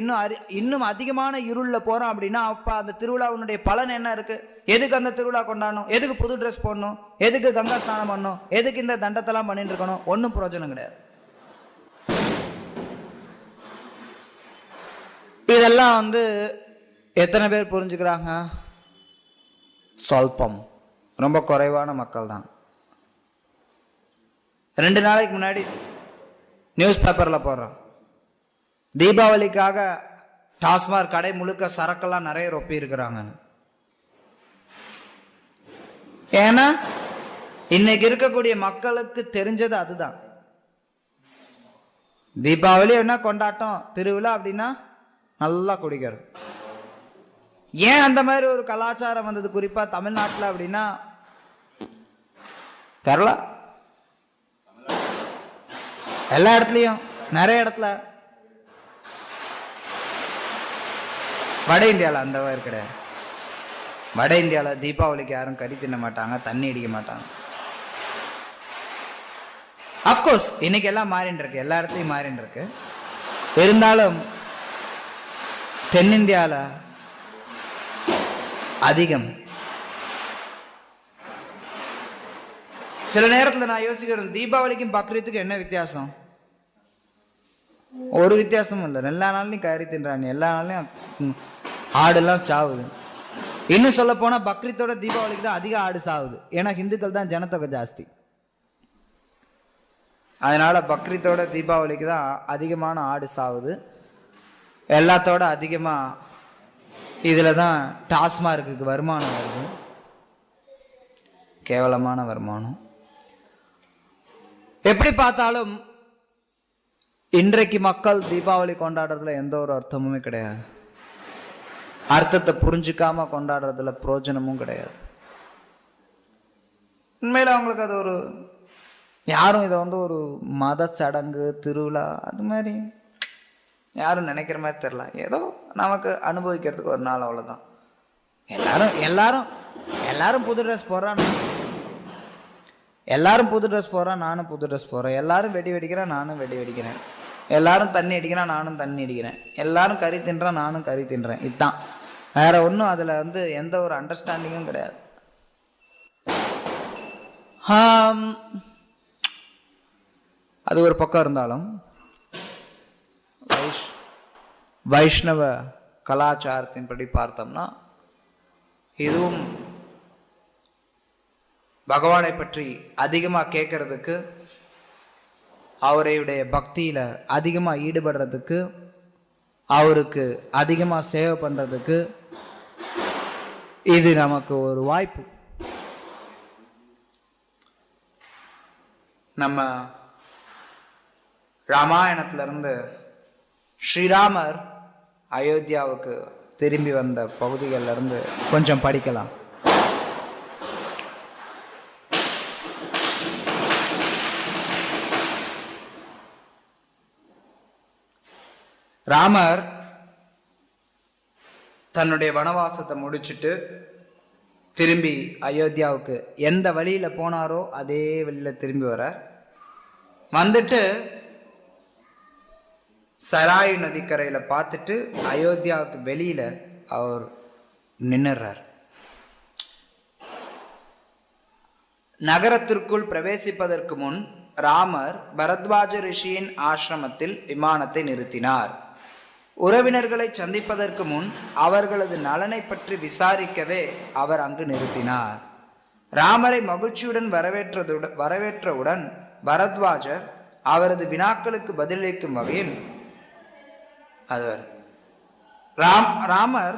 Speaker 1: இன்னும் அதிகமான இருள்ல போறான் அப்படின்னா அப்ப அந்த திருவிழாவுடைய பலன் என்ன இருக்கு? எதுக்கு அந்த திருவிழா கொண்டாடணும்? எதுக்கு புது ட்ரெஸ் போடணும்? எதுக்கு கங்கா ஸ்நானம் பண்ணணும்? எதுக்கு இந்த தண்டத்தெல்லாம் பண்ணிட்டு இருக்கணும்? ஒன்னும் பிரயோஜனம் கிடையாது. இதெல்லாம் எத்தனை பேர் புரிஞ்சுக்கிறாங்க? சொல்பம், ரொம்ப குறைவான மக்கள் தான். 2 நாளைக்கு முன்னாடி நியூஸ் பேப்பர்ல போடுறோம், தீபாவளிக்காக டாஸ்மாக் கடை முழுக்க சரக்கெல்லாம் நிறைய ரொப்பி இருக்கிறாங்க. ஏன்னா இன்னைக்கு இருக்கக்கூடிய மக்களுக்கு தெரிஞ்சது அதுதான். தீபாவளி என்ன கொண்டாட்டம், திருவிழா அப்படின்னா நல்லா குடிக்கிறது. ஏன் அந்த மாதிரி ஒரு கலாச்சாரம் வந்தது குறிப்பா தமிழ்நாட்டில் அப்படின்னா தெரியல. எல்லா இடத்துலயும் நிறைய இடத்துல. வட இந்தியாவில் அந்த மாதிரி கிடையாது. வட இந்தியாவில் தீபாவளிக்கு யாரும் கறி தின்ன மாட்டாங்க, தண்ணி அடிக்க மாட்டாங்க. அப்கோர்ஸ் இன்னைக்கு எல்லாம் மாறின்னு இருக்கு, எல்லா இடத்துலையும் மாறின்னு இருக்கு. இருந்தாலும் தென்னிந்தியாவில் அதிகம். சில நேரத்தில் நான் யோசிக்கிறேன், தீபாவளிக்கும் பக்ரீத்துக்கும் என்ன வித்தியாசம்? ஒரு வித்தியாசமும் இல்லை. எல்லா நாள்லையும் கறி தின்றாங்க, எல்லா நாள்லையும் ஆடுலாம் சாவுது. இன்னும் சொல்ல போனா பக்ரீத்தோட தீபாவளிக்கு தான் அதிக ஆடு சாவுது. ஏன்னா இந்துக்கள் தான் ஜனத்தொகை ஜாஸ்தி. அதனால பக்ரீத்தோட தீபாவளிக்கு தான் அதிகமான ஆடு சாவுது. எல்லாத்தோட அதிகமா இதுல தான் டாஸ்மார்க்கு வருமானம் வருது. கேவலமான வருமானம். எப்படி பார்த்தாலும் இன்றைக்கு மக்கள் தீபாவளி கொண்டாடுறதுல எந்த ஒரு அர்த்தமுமே கிடையாது. அர்த்தத்தை புரிஞ்சுக்காம கொண்டாடுறதுல பிரயோஜனமும் கிடையாது. உண்மையில அவங்களுக்கு அது ஒரு, யாரும் இதை ஒரு மத சடங்கு திருவிழா அது மாதிரி யாரும் நினைக்கிற மாதிரி தெரியல. ஏதோ நமக்கு அனுபவிக்கிறதுக்கு ஒரு நாள், அவ்வளவுதான். எல்லாரும் எல்லாரும் எல்லாரும் புது ட்ரெஸ் போடுறான், எல்லாரும் புது ட்ரெஸ் போடுறான், நானும் புது ட்ரெஸ் போடுறேன். எல்லாரும் வெடி வெடிக்கிறேன், நானும் வெடி வெடிக்கிறேன். எல்லாரும் தண்ணி அடிக்கிறான், நானும் தண்ணி அடிக்கிறேன். எல்லாரும் கறி தின்றான், நானும் கறி தின்றேன். இதுதான். வேற ஒன்றும் அதுல எந்த ஒரு அண்டர்ஸ்டாண்டிங்கும் கிடையாது. அது ஒரு பக்கம் இருந்தாலும் வைஷ்ணவ கலாச்சாரத்தின்படி பார்த்தோம்னா இதுவும் பகவானை பற்றி அதிகமா கேட்கறதுக்கு, அவருடைய பக்தியில அதிகமா ஈடுபடுறதுக்கு, அவருக்கு அதிகமா சேவை பண்றதுக்கு இது நமக்கு ஒரு வாய்ப்பு. நம்ம ராமாயணத்திலிருந்து ஸ்ரீராமர் அயோத்தியாவுக்கு திரும்பி வந்த பகுதிகளில் இருந்து கொஞ்சம் படிக்கலாம். ராமர் தன்னுடைய வனவாசத்தை முடிச்சுட்டு திரும்பி அயோத்தியாவுக்கு எந்த வழியில போனாரோ அதே வழியில திரும்பி வர வந்துட்டு சராயு நதிக்கரையில பார்த்துட்டு அயோத்தியாவுக்கு வெளியில அவர் நின்னுறார். நகரத்திற்குள் பிரவேசிப்பதற்கு முன் ராமர் பரத்வாஜ ரிஷியின் ஆசிரமத்தில் விமானத்தை நிறுத்தினார். உறவினர்களை சந்திப்பதற்கு முன் அவர்களது நலனை பற்றி விசாரிக்கவே அவர் அங்கு நிறுத்தினார். ராமரை மகிழ்ச்சியுடன் வரவேற்றவுடன் பரத்வாஜர் அவரது வினாக்களுக்கு பதிலளிக்கும் வகையில் ராமர்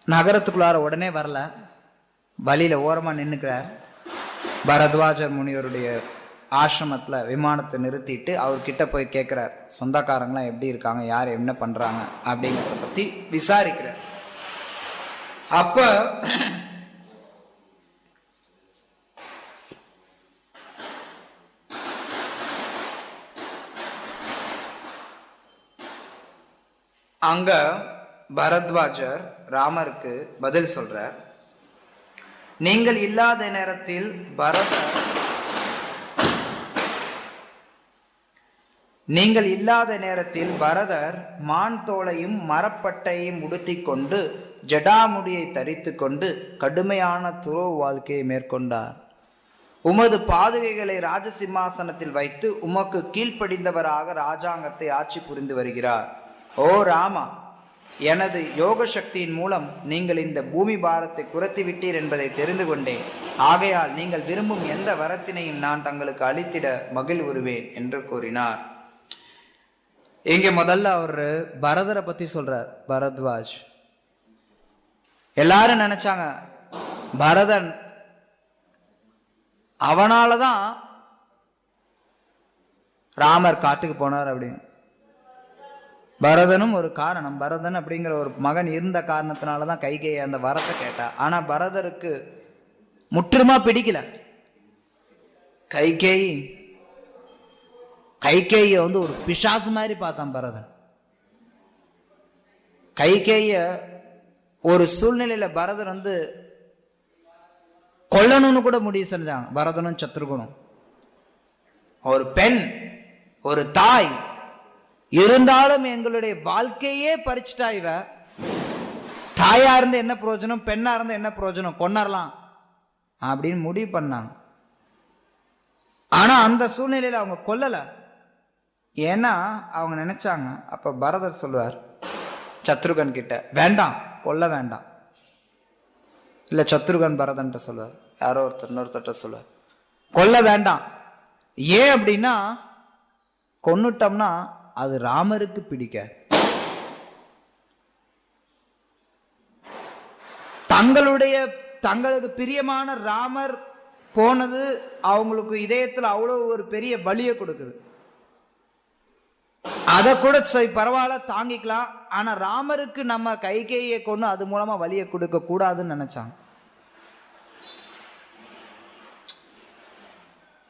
Speaker 1: நகரத்துக்குள்ளார உடனே வரல, வழியில ஓரமா நின்னுக்கிறார். பரத்வாஜர் முனிவருடைய ஆசிரமத்துல விமானத்தை நிறுத்திட்டு அவர்கிட்ட போய் கேட்கிறார், சொந்தக்காரங்களாம் எப்படி இருக்காங்க, யார் என்ன பண்றாங்க அப்படிங்கிறத பத்தி விசாரிக்கிறார். அப்ப அங்க பரத்வாஜர் ராமருக்கு பதில் சொல்றார். நீங்கள் இல்லாத நேரத்தில் பரதர் மான் தோலையும் மரப்பட்டையும் உடுத்திக் கொண்டு ஜடாமுடியை தரித்து கொண்டு கடுமையான துறவு வாழ்க்கையை மேற்கொண்டார். உமது பாதுகைகளை ராஜசிம்மாசனத்தில் வைத்து உமக்கு கீழ்ப்படிந்தவராக ராஜாங்கத்தை ஆட்சி புரிந்து வருகிறார். ஓ ராமா, எனது யோக சக்தியின் மூலம் நீங்கள் இந்த பூமி பாரத்தை குறைத்து விட்டீர் என்பதை தெரிந்து கொண்டேன். ஆகையால் நீங்கள் விரும்பும் எந்த வரத்தினையும் நான் தங்களுக்கு அளித்திட மகிழ்வுறுவேன் என்று கூறினார். இங்க முதல்ல அவரு பரதரை பத்தி சொல்றார். பரத்வாஜ். எல்லாரும் நினைச்சாங்க பரதன் அவனாலதான் ராமர் காட்டுக்கு போனார் அப்படின்னு. பரதனும் ஒரு காரணம். பரதன் அப்படிங்கிற ஒரு மகன் இருந்த காரணத்தினாலதான் கைகேயி அந்த வரத்தை கேட்டா. ஆனா பரதருக்கு முற்றுமா பிடிக்கல. கைகேய வந்து ஒரு பிசாசு மாதிரி பார்த்தான் பரதன். கைகேய ஒரு சூழ்நிலையில பரதன் வந்து கொல்லணும்னு கூட முடிவு செஞ்சாங்க. பரதனும் சத்ருகனும். ஒரு பெண், ஒரு தாய் இருந்தாலும் எங்களுடைய வாழ்க்கையே பறிச்சுட்டா இவ. தாயா இருந்து என்ன பிரயோஜனம், பெண்ணா இருந்து என்ன பிரயோஜனம், கொன்னரலாம் அப்படின்னு முடிவு பண்ணாங்க. ஆனா அந்த சூழ்நிலையில அவங்க கொல்லல. ஏன்னா அவங்க நினைச்சாங்க. அப்ப பரதர் சொல்லுவார் சத்ருகன் கிட்ட, வேண்டாம் கொல்ல வேண்டாம். இல்ல சத்ருகன் பரதன் சொல்லுவார், யாரோ ஒருத்தர் இன்னொருத்தட்ட சொல்லுவார் கொல்ல வேண்டாம். ஏன் அப்படின்னா கொன்னுட்டோம்னா அது ராமருக்கு பிடிக்க. தங்களுக்கு பிரியமான ராமர் போனது அவங்களுக்கு இதயத்துல அவ்வளவு ஒரு பெரிய வலியை கொடுக்குது. அதை கூட பரவாயில்ல தாங்கிக்கலாம். ஆனா ராமருக்கு நம்ம கைகேயை கொண்டு அது மூலமா வலியை கொடுக்க கூடாதுன்னு நினைச்சாங்க.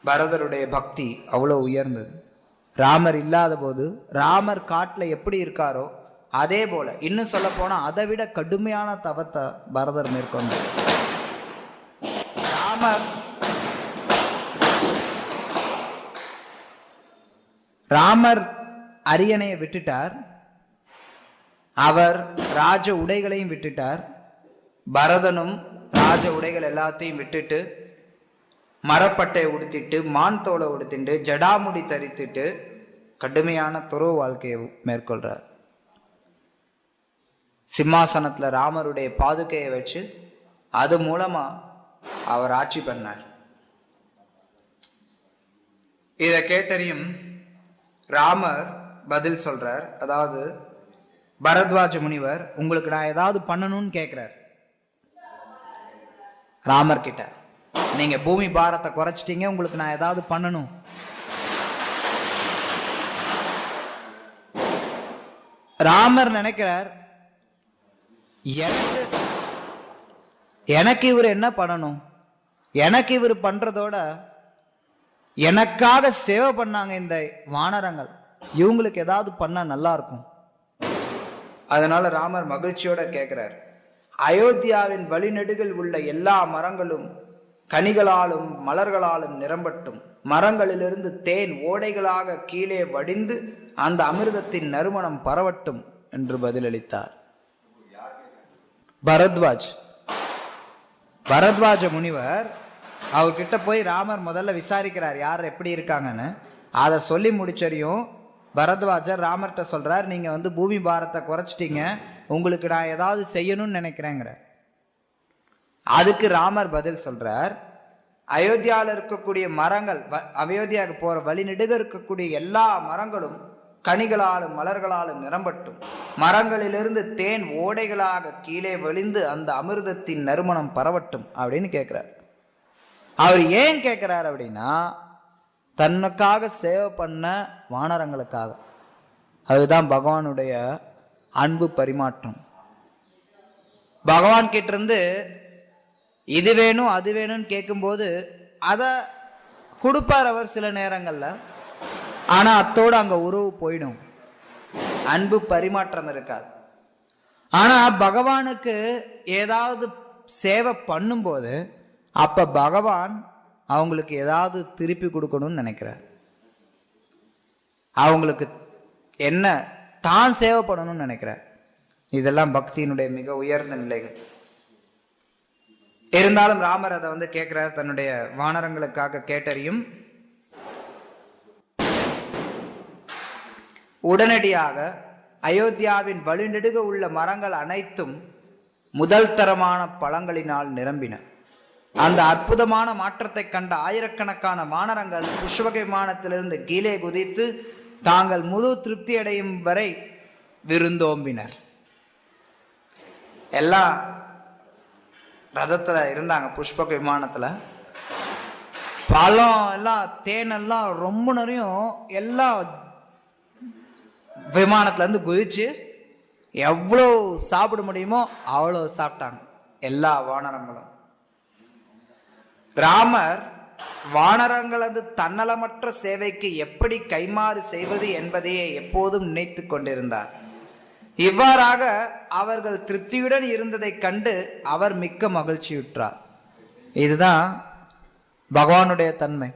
Speaker 1: பரதருடைய பக்தி அவ்வளவு உயர்ந்தது. ராமர் இல்லாத போது ராமர் காட்டுல எப்படி இருக்காரோ அதே போல, இன்னும் சொல்ல போனா அதை விட கடுமையான தவத்தை பரதர் மேற்கொண்டார். ராமர் அரியணையை விட்டுட்டார். அவர் ராஜ உடைகளையும் விட்டுட்டார். பரதனும் ராஜ உடைகள் எல்லாத்தையும் விட்டுட்டு மரப்பட்டை உடுத்திட்டு மான் தோலை உடுத்திட்டு ஜடாமுடி தரித்துட்டு கடுமையான துறவு வாழ்க்கையை மேற்கொள்றார். சிம்மாசனத்துல ராமருடைய பாதுகையை வச்சு அது மூலமா அவர் ஆட்சி பண்ணார். இத கேட்டறியும் ராமர் பதில் சொல்றார். அதாவது பரத்வாஜ முனிவர் உங்களுக்கு நான் ஏதாவது பண்ணணும்னு கேட்கிறார் ராமர் கிட்ட. நீங்க பூமி பாரத்தை குறைச்சிட்டீங்க, உங்களுக்கு நான் ஏதாவது பண்ணணும். ராமர் நினைக்கிறார் எனக்கு இவர் என்ன பண்ணணும், எனக்கு இவர் பண்றதோட எனக்காக சேவை பண்ணாங்க இந்த வானரங்கள், இவங்களுக்கு ஏதாவது பண்ணா நல்லா இருக்கும். அதனால ராமர் மகிழ்ச்சியோட கேட்கிறார், அயோத்தியாவின் வழிநெடுகில் உள்ள எல்லா மரங்களும் கனிகளாலும் மலர்களாலும் நிரம்பட்டும், மரங்களிலிருந்து தேன் ஓடைகளாக கீழே வடிந்து அந்த அமிர்தத்தின் நறுமணம் பரவட்டும் என்று பதிலளித்தார். பரத்வாஜ முனிவர் அவர்கிட்ட போய் ராமர் முதல்ல விசாரிக்கிறார் யார் எப்படி இருக்காங்கன்னு. அதை சொல்லி முடிச்சறியும் பரத்வாஜர் ராமர்கிட்ட சொல்றார், நீங்க வந்து பூமி பாரத்தை குறைச்சிட்டீங்க, உங்களுக்கு நான் ஏதாவது செய்யணும்னு நினைக்கிறேங்கிற. அதுக்கு ராமர் பதில் சொல்றார், அயோத்தியாவில் இருக்கக்கூடிய மரங்கள், அயோத்தியாவுக்கு போற வழி நெடுக இருக்கக்கூடிய எல்லா மரங்களும் கனிகளாலும் மலர்களாலும் நிரம்பட்டும், மரங்களிலிருந்து தேன் ஓடைகளாக கீழே வழிந்து அந்த அமிர்தத்தின் நறுமணம் பரவட்டும் அப்படின்னு கேட்கிறார். அவர் ஏன் கேட்கிறார் அப்படின்னா தன்னுக்காக சேவை பண்ண வானரங்களுக்காக. அதுதான் பகவானுடைய அன்பு பரிமாற்றம். பகவான் கிட்ட இருந்து இது வேணும் அது வேணும்னு கேட்கும்போது அதை கொடுப்பார் அவர் சில நேரங்கள்ல. ஆனா அத்தோடு அங்க உறவு போயிடும், அன்பு பரிமாற்றம் இருக்காது. ஆனா பகவானுக்கு ஏதாவது சேவை பண்ணும்போது அப்ப பகவான் அவங்களுக்கு ஏதாவது திருப்பி கொடுக்கணும்னு நினைக்கிறார். அவங்களுக்கு என்ன தான் சேவை பண்ணணும்னு நினைக்கிறார். இதெல்லாம் பக்தியினுடைய மிக உயர்ந்த நிலைகள். இருந்தாலும் ராமர் அதை வந்து கேட்கிறார், தன்னுடைய வானரங்களுக்காக கேட்டறியும். உடனடியாக அயோத்தியாவின் வழிநெடுக உள்ள மரங்கள் அனைத்தும் முதல் தரமான பழங்களினால் நிரம்பின. அந்த அற்புதமான மாற்றத்தை கண்ட ஆயிரக்கணக்கான வானரங்கள் புஷ்பக விமானத்திலிருந்து கீழே குதித்து தாங்கள் முழு திருப்தி அடையும் வரை விருந்தோம்பினர். எல்லாம் ரதத்துல இருந்தாங்க, புஷ்பக விமானத்துல. பழம் எல்லாம், தேனெல்லாம் ரொம்ப நிறைய எல்லாம் விமானத்துல இருந்து குதிச்சு எவ்வளோ சாப்பிட முடியுமோ அவ்வளோ சாப்பிட்டாங்க எல்லா வானரங்களும். ராமர் வானரங்களது தன்னலமற்ற சேவைக்கு எப்படி கைமாறு செய்வது என்பதையே எப்போதும் நினைத்து கொண்டிருந்தார். இவ்வாறாக அவர்கள் திருப்தியுடன் இருந்ததை கண்டு அவர் மிக்க மகிழ்ச்சியுற்றார். இதுதான் பகவானுடைய தன்மை.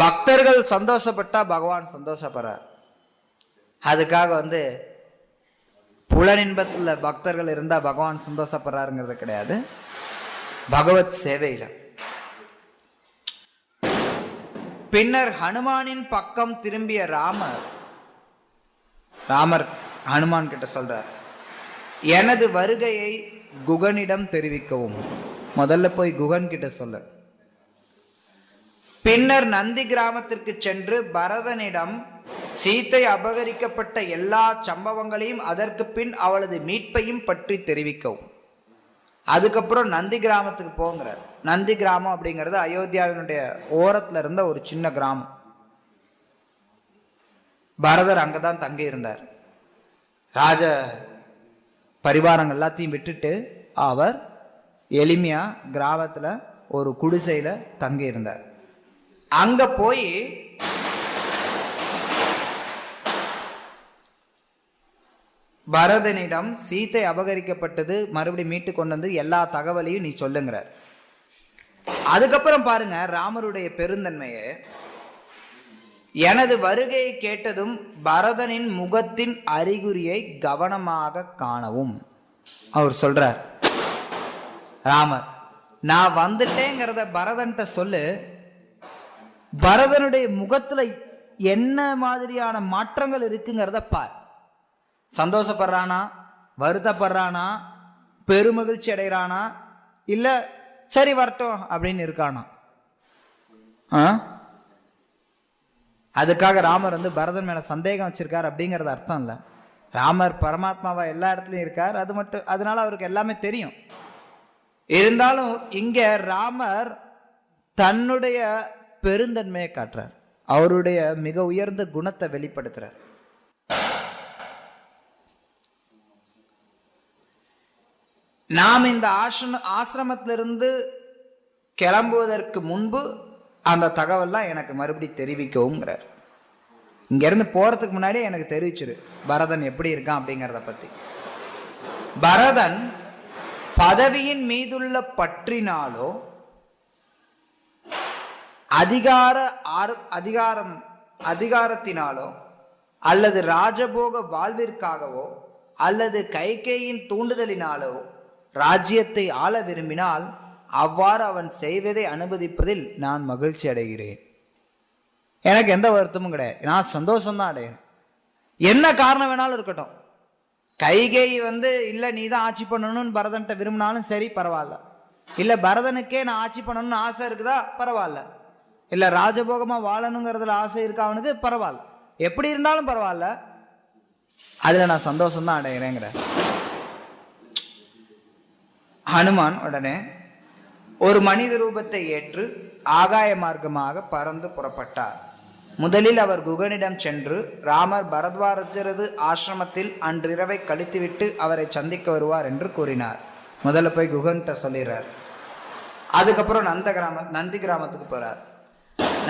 Speaker 1: பக்தர்கள் சந்தோஷப்பட்டா பகவான் சந்தோஷப்படுறார். அதுக்காக புலனின்பத்துல பக்தர்கள் இருந்தா பகவான் சந்தோஷப்படுறாருங்கிறது கிடையாது. பகவத் சேவையில. பின்னர் ஹனுமானின் பக்கம் திரும்பிய ராமர் ஹனுமான் கிட்ட சொல்றார், எனது வருகையை குகனிடம் தெரிவிக்கவும். முதல்ல போய் குகன் கிட்ட சொல்ல. பின்னர் நந்தி கிராமத்திற்கு சென்று பரதனிடம் சீத்தை அபகரிக்கப்பட்ட எல்லா சம்பவங்களையும் அதற்கு பின் அவளது மீட்பையும் பற்றி தெரிவிக்கவும். அதுக்கப்புறம் நந்தி கிராமத்துக்கு போங்கிறார். நந்தி கிராமம் அப்படிங்கிறது அயோத்தியாவினுடைய ஓரத்துல இருந்த ஒரு சின்ன கிராமம். பரதர் அங்கதான் தங்கி இருந்தார். ராஜ பரிவாரங்கள் எல்லாத்தையும் விட்டுட்டு அவர் எளிமையா கிராமத்துல ஒரு குடிசையில தங்கி இருந்தார். அங்க போய் பரதனிடம் சீத்தை அபகரிக்கப்பட்டது, மறுபடியும் மீட்டு கொண்டு வந்து எல்லா தகவலையும் நீ சொல்லுங்கிறார். அதுக்கப்புறம் பாருங்க ராமருடைய பெருந்தன்மையை. எனது வருகையை கேட்டதும் பரதனின் முகத்தின் அறிகுறியை கவனமாக காணவும். அவர் சொல்றார், ராமர் நான் வந்துட்டேங்கிறத பரதன்ட்ட சொல்லு. பரதனுடைய முகத்துல என்ன மாதிரியான மாற்றங்கள் இருக்குங்கிறத பார். சந்தோஷப்படுறானா, வருத்தப்படுறானா, பெருமகிழ்ச்சி அடைகிறானா, இல்ல சரி வரட்டும் அப்படின்னு இருக்கானா? அதுக்காக ராமர் பரதன் மேல சந்தேகம் வச்சிருக்கார் அப்படிங்கறது அர்த்தம் இல்ல. ராமர் பரமாத்மாவா எல்லா இடத்துலயும் இருக்கார், அது மட்டும், அதனால அவருக்கு எல்லாமே தெரியும். இருந்தாலும் இங்க ராமர் தன்னுடைய பெருந்தன்மையை காட்டுறார், அவருடைய மிக உயர்ந்த குணத்தை வெளிப்படுத்துறார். நாம் இந்த ஆசிரமத்திலிருந்து கிளம்புவதற்கு முன்பு அந்த தகவல்லாம் எனக்கு மறுபடி தெரிவிக்கவும்ங்கிறார். இங்க இருந்து போறதுக்கு முன்னாடியே எனக்கு தெரிவிச்சிரு பரதன் எப்படி இருக்கான் அப்படிங்கிறத பத்தி. பரதன் பதவியின் மீதுள்ள பற்றினாலோ அதிகாரத்தினாலோ அல்லது ராஜபோக வாழ்விற்காகவோ அல்லது கைகேயின் தூண்டுதலினாலோ ராஜ்யத்தை ஆள விரும்பினால் அவ்வாறு அவன் செய்வதை அனுமதிப்பதில் நான் மகிழ்ச்சி அடைகிறேன். எனக்கு எந்த வருத்தமும் கிடையாது, நான் சந்தோஷம்தான் அடைகிறேன். என்ன காரணம் வேணாலும் இருக்கட்டும். கைகேயி இல்ல நீ தான் ஆட்சி பண்ணணும்னு பரதன்ட்ட விரும்பினாலும் சரி பரவாயில்ல, இல்ல பரதனுக்கே நான் ஆட்சி பண்ணணும்னு ஆசை இருக்குதா பரவாயில்ல, இல்ல ராஜபோகமா வாழணுங்கிறதுல ஆசை இருக்கா அவனுக்கு பரவாயில்ல, எப்படி இருந்தாலும் பரவாயில்ல, அதுல நான் சந்தோஷம்தான் அடைகிறேங்கிற. ஹனுமான் உடனே ஒரு மனித ரூபத்தை ஏற்று ஆகாய மார்க்கமாக பறந்து புறப்பட்டார். முதலில் அவர் குகனிடம் சென்று ராமர் பரத்வாஜரது ஆசிரமத்தில் அன்றிரவை கழித்துவிட்டு அவரை சந்திக்க வருவார் என்று கூறினார். முதல்ல போய் குகன்கிட்ட சொல்லிடுறார். அதுக்கப்புறம் நந்தி கிராமத்துக்கு போறார்.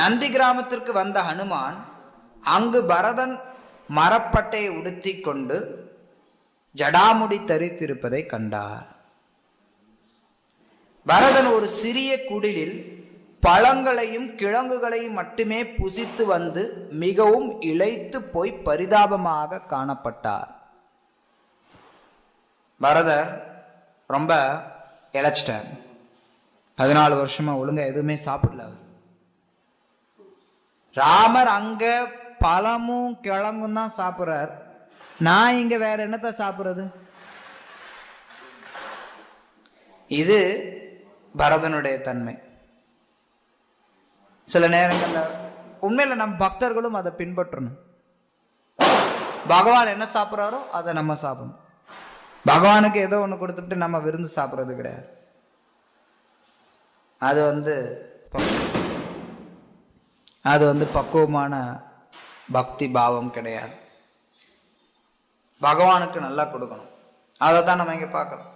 Speaker 1: நந்தி கிராமத்திற்கு வந்த ஹனுமான் அங்கு பரதன் மரப்பட்டையை உடுத்தி கொண்டு ஜடாமுடி தரித்திருப்பதை கண்டார். பரதன் ஒரு சிறிய குடிலில் பழங்களையும் கிழங்குகளையும் மட்டுமே புசித்து வந்து மிகவும் இளைத்து போய் பரிதாபமாக காணப்பட்டார். பரதர் ரொம்ப இழைச்சிட்டார். 14 வருஷமா ஒழுங்கா எதுவுமே சாப்பிடல. ராமர் அங்க பழமும் கிழங்கும் தான் சாப்பிடுறார், நான் இங்க வேற என்னத்தை சாப்பிடுறது? இது பரதனுடைய தன்மை. சில நேரங்கள்ல உண்மையில நம்ம பக்தர்களும் அதை பின்பற்றணும். பகவான் என்ன சாப்பிட்றாரோ அதை நம்ம சாப்பிடணும். பகவானுக்கு ஏதோ ஒண்ணு கொடுத்துட்டு நம்ம விருந்து சாப்பிட்றது கிடையாது. அது வந்து பக்குவமான பக்தி பாவம் கிடையாது. பகவானுக்கு நல்லா கொடுக்கணும். அதை தான் நம்ம இங்க பார்க்கிறோம்.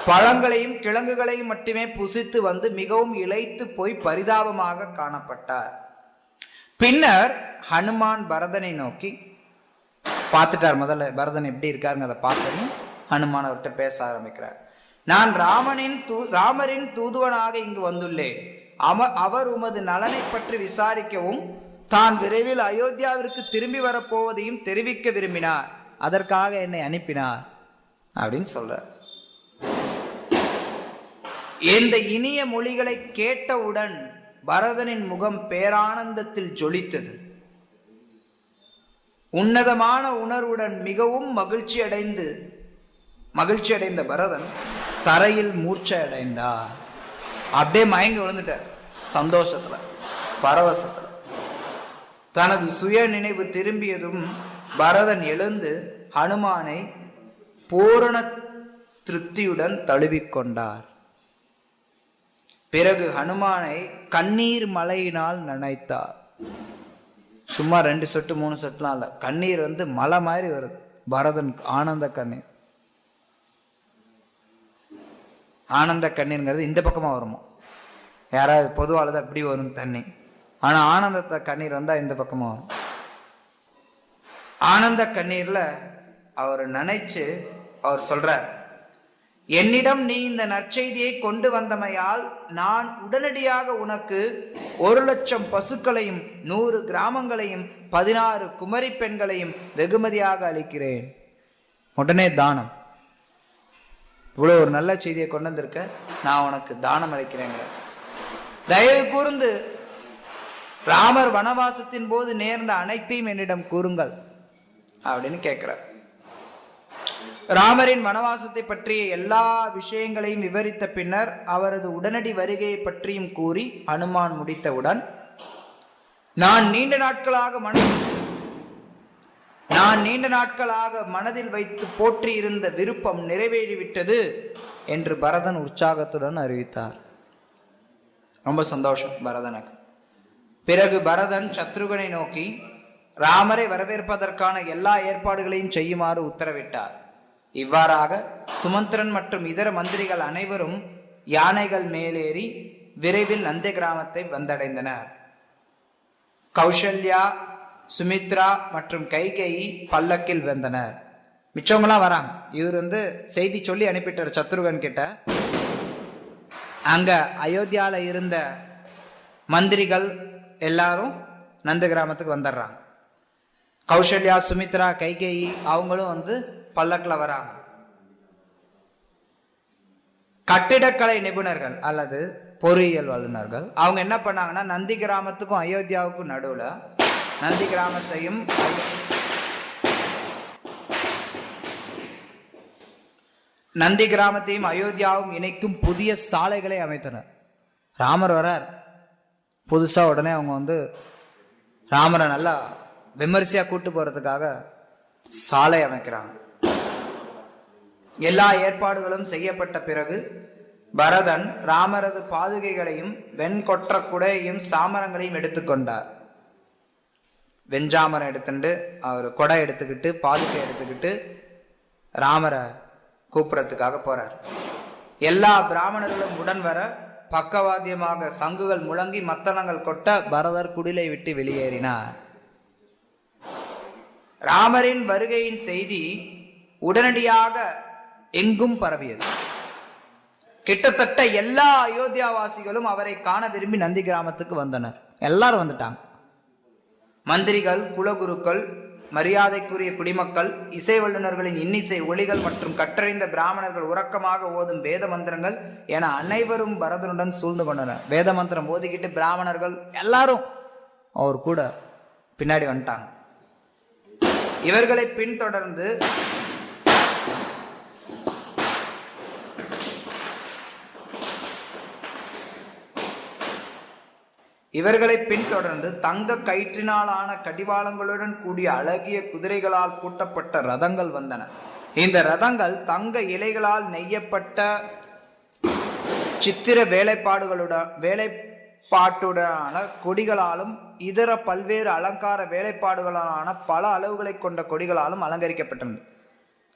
Speaker 1: பழங்களையும் கிழங்குகளையும் மட்டுமே புசித்து வந்து மிகவும் இளைத்து போய் பரிதாபமாக காணப்பட்டார். பின்னர் ஹனுமான் பரதனை நோக்கி பார்த்துட்டார். முதல்ல பரதன் எப்படி இருக்காருங்க அதை பார்த்தோன்னு ஹனுமான் அவர்கிட்ட பேச ஆரம்பிக்கிறார். நான் ராமரின் தூதுவனாக இங்கு வந்துள்ளேன். அவர் உமது நலனை பற்றி விசாரிக்கவும் தான் விரைவில் அயோத்தியாவிற்கு திரும்பி வரப்போவதையும் தெரிவிக்க விரும்பினார். அதற்காக என்னை அனுப்பினார் அப்படின்னு சொல்றார். இந்த இனிய மொழிகளை கேட்டவுடன் பரதனின் முகம் பேரானந்தத்தில் ஜொலித்தது. உன்னதமான உணர்வுடன் மிகவும் மகிழ்ச்சி அடைந்த பரதன் தரையில் மூர்ச்சை அடைந்தார். அப்படியே மயங்கி விழுந்துட்டார். சந்தோஷத்துல, பரவசத்துல. தனது சுய நினைவு திரும்பியதும் பரதன் எழுந்து ஹனுமானை பூரண திருப்தியுடன் தழுவிக்கொண்டார். பிறகு ஹனுமானை கண்ணீர் மழையினால் நனைத்தார். சும்மா 2 சொட்டு 3 சொட்டுலாம் இல்ல, கண்ணீர் வந்து மலை மாதிரி வருது. பரதன் ஆனந்த கண்ணீர். ஆனந்த கண்ணீர்ங்கிறது இந்த பக்கமா வருமா? யாராவது பொதுவானது அப்படி வரும் தண்ணி. ஆனா ஆனந்தத்தை கண்ணீர் வந்தா இந்த பக்கமா வரும். ஆனந்த கண்ணீர்ல அவர் நினைச்சு அவர் சொல்றார், என்னிடம் நீ இந்த நற்செய்தியை கொண்டு வந்தமையால் நான் உடனடியாக உனக்கு 1,00,000 பசுக்களையும் 100 கிராமங்களையும் 16 குமரி பெண்களையும் வெகுமதியாக அளிக்கிறேன். உடனே தானம். இவ்வளவு ஒரு நல்ல செய்தியை கொண்டு வந்திருக்க, நான் உனக்கு தானம் அளிக்கிறேங்க. தயவு கூர்ந்து ராமர் வனவாசத்தின் போது நேர்ந்த அனைத்தையும் என்னிடம் கூறுங்கள் அப்படின்னு கேட்கிறார். ராமரின் வனவாசத்தை பற்றிய எல்லா விஷயங்களையும் விவரித்த பின்னர் அவரது உடனடி வருகையை பற்றியும் கூறி ஹனுமான் முடித்தவுடன், நான் நீண்ட நாட்களாக மனதில் வைத்து போற்றி இருந்த விருப்பம் நிறைவேறிவிட்டது என்று பரதன் உற்சாகத்துடன் அறிவித்தார். ரொம்ப சந்தோஷம் பரதனுக்கு. பிறகு பரதன் சத்ருகனை நோக்கி ராமரை வரவேற்பதற்கான எல்லா ஏற்பாடுகளையும் செய்யுமாறு உத்தரவிட்டார். இவ்வாறாக சுமந்திரன் மற்றும் இதர மந்திரிகள் அனைவரும் யானைகள் மேலேறி விரைவில் நந்தி கிராமத்தை வந்தடைந்தனர். கௌசல்யா, சுமித்ரா மற்றும் கைகேயி பல்லக்கில் வந்தனர். மிச்சவங்களாம் வராங்க. இவர் வந்து செய்தி சொல்லி அனுப்பிட்டார் சத்ருகன் கிட்ட. அங்க அயோத்தியால இருந்த மந்திரிகள் எல்லாரும் நந்த கிராமத்துக்கு வந்துடுறாங்க. கௌசல்யா, சுமித்ரா, கைகேயி அவங்களும் வந்து பல்லக்கில் வராங்க. கட்டிடக்கலை நிபுணர்கள் அல்லது பொறியியல் வல்லுநர்கள் அவங்க என்ன பண்ணாங்கன்னா, நந்தி கிராமத்துக்கும் அயோத்தியாவுக்கும் நடுவுல நந்தி கிராமத்தையும் அயோத்தியாவும் இணைக்கும் புதிய சாலைகளை அமைத்தனர். ராமர் வரார் புதுசா, உடனே அவங்க வந்து ராமரை நல்லா விமரிசையா கூட்டு போறதுக்காக சாலை அமைக்கிறாங்க. எல்லா ஏற்பாடுகளும் செய்யப்பட்ட பிறகு பரதன் ராமரது பாதுகைகளையும் வெண்கொற்ற குடையையும் சாமரங்களையும் எடுத்துக்கொண்டார். வெஞ்சாமரம் எடுத்துட்டு அவர் கொடை எடுத்துக்கிட்டு பாதுகை எடுத்துக்கிட்டு ராமரை கூப்பிடறதுக்காக போறார். எல்லா பிராமணர்களும் உடன் வர பக்கவாத்தியமாக சங்குகள் முழங்கி மத்தளங்கள் கொட்ட பரதர் குடிலை விட்டு வெளியேறினார். ராமரின் வருகையின் செய்தி உடனடியாக எங்கும் பரவியது. கிட்டத்தட்ட எல்லா அயோத்தியாவாசிகளும் அவரை காண விரும்பி நந்தி கிராமத்துக்கு வந்தனர். எல்லாரும் வந்துட்டாங்க. மந்திரிகள், குலகுருக்கள், மரியாதைக்குரிய குடிமக்கள், இசை வல்லுநர்களின் இன்னிசை ஒளிகள் மற்றும் கற்றறிந்த பிராமணர்கள் உறக்கமாக ஓதும் வேத மந்திரங்கள் என அனைவரும் பரதனுடன் சூழ்ந்து கொண்டனர். வேத மந்திரம் ஓதிக்கிட்டு பிராமணர்கள் எல்லாரும் அவர் கூட பின்னாடி வந்துட்டாங்க. இவர்களை பின்தொடர்ந்து இவர்களை பின்தொடர்ந்து தங்க கயிற்றினாலான கடிவாளங்களுடன் கூடிய அழகிய குதிரைகளால் பூட்டப்பட்ட ரதங்கள் வந்தன. இந்த ரதங்கள் தங்க இலைகளால் நெய்யப்பட்ட சித்திர வேலைப்பாட்டுடனான கொடிகளாலும் இதர பல்வேறு அலங்கார வேலைப்பாடுகளான பல அளவுகளை கொண்ட கொடிகளாலும் அலங்கரிக்கப்பட்டன.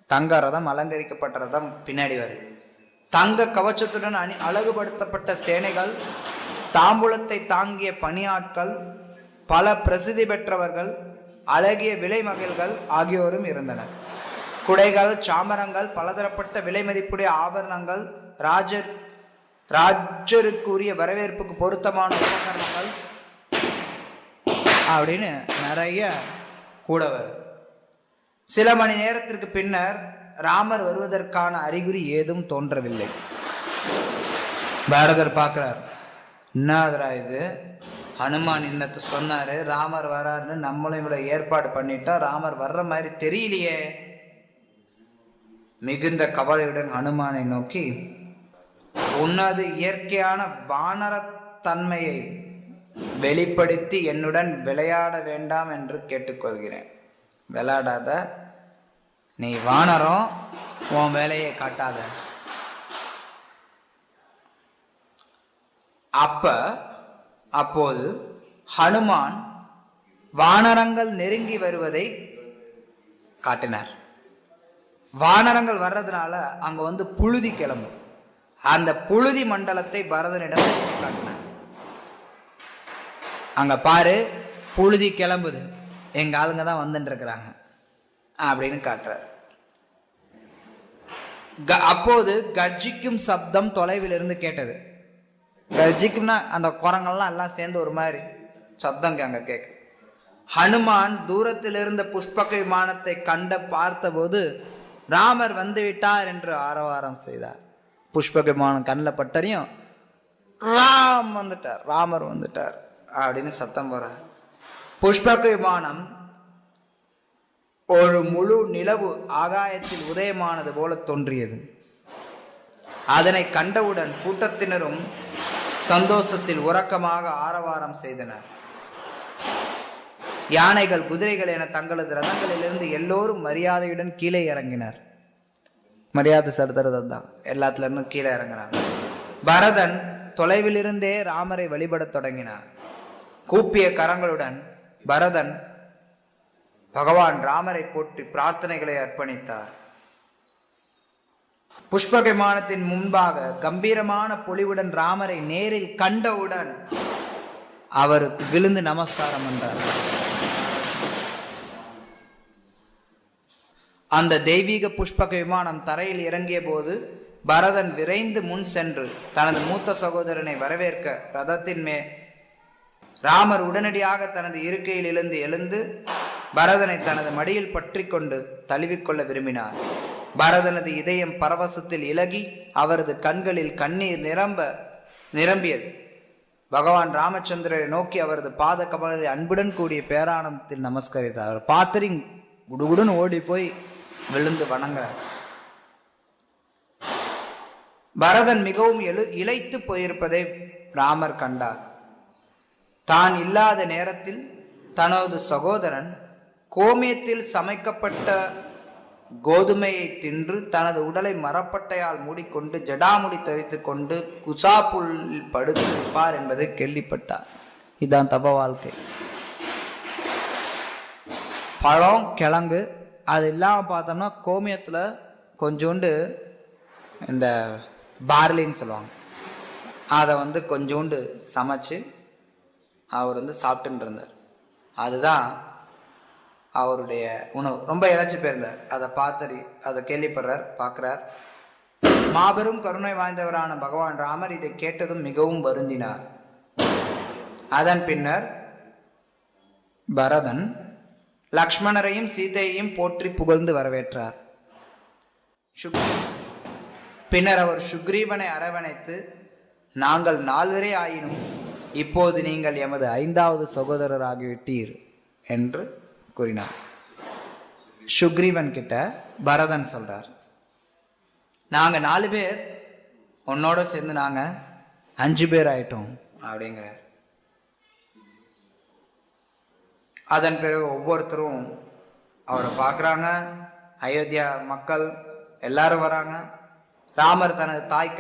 Speaker 1: தங்க ரதம் அலங்கரிக்கப்பட்ட ரதம் பின்னாடி வருது. தங்க கவச்சத்துடன் அழகுபடுத்தப்பட்ட சேனைகள், தாம்பூலத்தை தாங்கிய பணியாட்கள், பல பிரசித்தி பெற்றவர்கள், அழகிய விலை மகிழ்கள் ஆகியோரும் இருந்தனர். குடைகள், சாமரங்கள், பலதரப்பட்ட விலை மதிப்புடைய ஆபரணங்கள், ராஜருக்குரிய வரவேற்புக்கு பொருத்தமான உபகரணங்கள் அப்படின்னு நிறைய கூட வரும். சில மணி நேரத்திற்கு பின்னர் ராமர் வருவதற்கான அறிகுறி ஏதும் தோன்றவில்லை. பாரதர் பார்க்கிறார், என்னதுரா இது, ஹனுமான் இன்னத்தை சொன்னாரு, ராமர் வராருன்னு நம்மளும் இவ்வளவு ஏற்பாடு பண்ணிட்டா, ராமர் வர்ற மாதிரி தெரியலையே. மிகுந்த கவலையுடன் ஹனுமானை நோக்கி, உன்னது இயற்கையான வானரத்தன்மையை வெளிப்படுத்தி என்னுடன் விளையாட வேண்டாம் என்று கேட்டுக்கொள்கிறேன். விளையாடாத, நீ வானரம், உன் வேலையை காட்டாத. அப்போது ஹனுமான் வானரங்கள் நெருங்கி வருவதை காட்டினார். வானரங்கள் வர்றதுனால அங்க வந்து புழுதி கிளம்பும். அந்த புழுதி மண்டலத்தை பரதனிடம் காட்டினார். அங்க பாரு, புழுதி கிளம்புது, எங்க ஆளுங்க தான் வந்துட்டு இருக்கிறாங்க அப்படின்னு காட்டுறார். அப்போது கர்ஜிக்கும் சப்தம் தொலைவில் இருந்து கேட்டது. கர்ஜிக்கும்னா அந்த குரங்கள்லாம் எல்லாம் சேர்ந்து ஒரு மாதிரி சப்தம் அங்க கேட்கு. ஹனுமான் தூரத்தில் இருந்த புஷ்பக விமானத்தை பார்த்தபோது ராமர் வந்து விட்டார் என்று ஆரவாரம் செய்தார். புஷ்பக விமானம் கண்ணில் பட்டறியும், ராமர் வந்துட்டார் அப்படின்னு சத்தம் போறார். புஷ்பக விமானம் ஒரு முழு நிலவு ஆகாயத்தில் உதயமானது போல தோன்றியது. அதனை கண்டவுடன் கூட்டத்தினரும் சந்தோஷத்தில் உறக்கமாக ஆரவாரம் செய்தனர். யானைகள், குதிரைகள் என தங்களது ரதங்களிலிருந்து எல்லோரும் மரியாதையுடன் கீழே இறங்கினர். மரியாதை செலுத்துறது தான், எல்லாத்துல இருந்தும் கீழே இறங்குறாங்க. பரதன் தொலைவில் இருந்தே ராமரை வழிபடத் தொடங்கினார். கூப்பிய கரங்களுடன் பரதன் பகவான் ராமரை போற்றி பிரார்த்தனைகளை அர்ப்பணித்தார். புஷ்பக விமானத்தின் முன்பாக கம்பீரமான பொலிவுடன் ராமரை நேரில் கண்டவுடன் அவருக்கு விழுந்து நமஸ்காரம் என்றார். அந்த தெய்வீக புஷ்பக விமானம் தரையில் இறங்கிய போது பரதன் விரைந்து முன் சென்று தனது மூத்த சகோதரனை வரவேற்க ரதத்தின் மேல் ராமர் உடனடியாக தனது இருக்கையில் எழுந்து பரதனை தனது மடியில் பற்றி கொண்டு தழுவிக்கொள்ள விரும்பினார். பரதனது இதயம் பரவசத்தில் இலகி அவரது கண்களில் கண்ணீர் நிரம்பியது. பகவான் ராமச்சந்திரரை நோக்கி அவரது பாத கமலத்தை அன்புடன் கூடிய பேரானந்தத்தில் நமஸ்கரித்தார். அவர் பாத்திரி குடுகுடன் ஓடி போய் விழுந்து வணங்குறார். பரதன் மிகவும் இளைத்து போயிருப்பதை ராமர் கண்டார். தான் இல்லாத நேரத்தில் தனது சகோதரன் கோமியத்தில் சமைக்கப்பட்ட கோதுமையை தின்று தனது உடலை மரப்பட்டையால் மூடிக்கொண்டு ஜடாமுடி தரித்து கொண்டு குசாப்புள்ளில் படுத்திருப்பார் என்பதை கேள்விப்பட்டார். இதுதான் தப வாழ்க்கை. பழம், கிழங்கு அது இல்லாம பார்த்தோம்னா கோமியத்துல கொஞ்சோண்டு இந்த பார்லின்னு சொல்லுவாங்க, அதை கொஞ்சோண்டு சமைச்சு அவர் சாப்பிட்டுன்னு இருந்தார். அதுதான் அவருடைய உணவு. ரொம்ப இழைச்சி போயிருந்தார். அதை கேள்விப்படுறார், பார்க்கிறார். மாபெரும் கருணை வாய்ந்தவரான பகவான் ராமர் இதை கேட்டதும் மிகவும் வருந்தினார். அதன் பின்னர் பரதன் லக்ஷ்மணரையும் சீதையையும் போற்றி புகழ்ந்து வரவேற்றார். பின்னர் அவர் சுக்ரீவனை அரவணைத்து, நாங்கள் 4 ஆயினும் இப்போது நீங்கள் எமது 5வது சகோதரர் ஆகிவிட்டீர் என்று கூறினார். சுக்ரீவன் கிட்ட பரதன் சொல்றார், நாங்க 4 பேர், உன்னோட சேர்ந்து நாங்க 5 பேர் ஆயிட்டோம் அப்படிங்கிறார். அதன் பிறகு ஒவ்வொருத்தரும் அவரை பார்க்குறாங்க. அயோத்தியா மக்கள் எல்லாரும் வராங்க. ராமர் தனது தாய்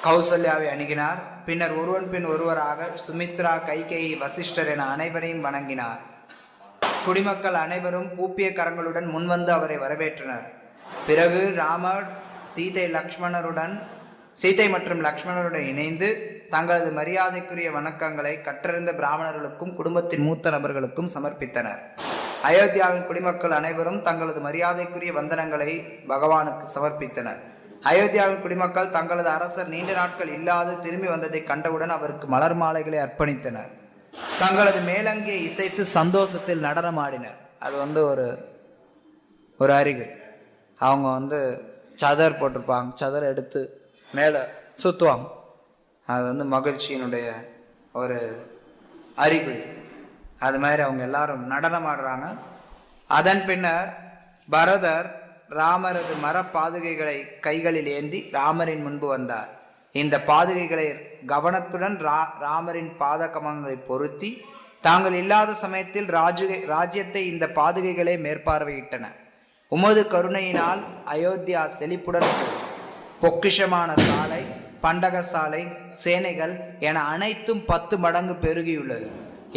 Speaker 1: கௌசல்யாவை அணுகினார். பின்னர் ஒருவன் பின் ஒருவராக சுமித்ரா, கைகேயி, வசிஷ்டர் என அனைவரையும் வணங்கினார். குடிமக்கள் அனைவரும் கூப்பிய கரங்களுடன் முன்வந்து அவரை வரவேற்றனர். பிறகு ராமர் சீதை மற்றும் லக்ஷ்மணருடன் இணைந்து தங்களது மரியாதைக்குரிய வணக்கங்களை கற்றறிந்த பிராமணர்களுக்கும் குடும்பத்தின் மூத்த நபர்களுக்கும் சமர்ப்பித்தனர். அயோத்தியாவின் குடிமக்கள் அனைவரும் தங்களது மரியாதைக்குரிய வந்தனங்களை பகவானுக்கு சமர்ப்பித்தனர். அயோத்தியாவின் குடிமக்கள் தங்களது அரசர் நீண்ட நாட்கள் இல்லாது திரும்பி வந்ததை கண்டவுடன் அவருக்கு மலர் மாலைகளை அர்ப்பணித்தனர். தங்களது மேலங்கியை இசைத்து சந்தோஷத்தில் நடனமாடினர். அது ஒரு அறிகுறி. அவங்க சதர் போட்டிருப்பாங்க, சதர் எடுத்து மேலே சுற்றுவாங்க. அது மகிழ்ச்சியினுடைய ஒரு அறிகுறி. அது மாதிரி அவங்க எல்லாரும் நடனம் ஆடுறாங்க. அதன் பின்னர் பரதர் ராமரது மர பாதுகைகளை கைகளில் ஏந்தி ராமரின் முன்பு வந்தார். இந்த பாதுகைகளை கவனத்துடன் ராமரின் பாதகமங்களை பொருத்தி தாங்கள் இல்லாத சமயத்தில் ராஜ்யத்தை இந்த பாதுகைகளே மேற்பார்வையிட்டன. உமது கருணையினால் அயோத்தியா செழிப்புடன் பொக்கிஷமான சாலை, பண்டக சாலை, சேனைகள் என அனைத்தும் 10 மடங்கு பெருகியுள்ளது.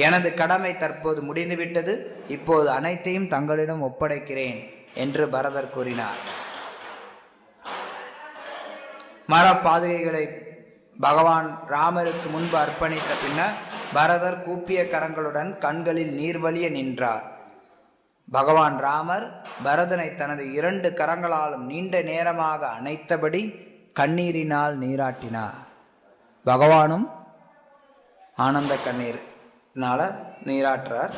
Speaker 1: எனது கடமை தற்போது முடிந்துவிட்டது. இப்போது அனைத்தையும் தங்களிடம் ஒப்படைக்கிறேன் என்று பரதர் கூறினார். மர பாதுகைகளை பகவான் ராமருக்கு முன்பு அர்ப்பணித்த பின்னர் பரதர் கூப்பிய கரங்களுடன் கண்களில் நீர் வழிய நின்றார். பகவான் ராமர் பரதனை தனது 2 கரங்களாலும் நீண்ட நேரமாக அணைத்தபடி கண்ணீரினால் நீராட்டினார். பகவானும் ஆனந்த கண்ணீர்னால நீராட்டுறார்.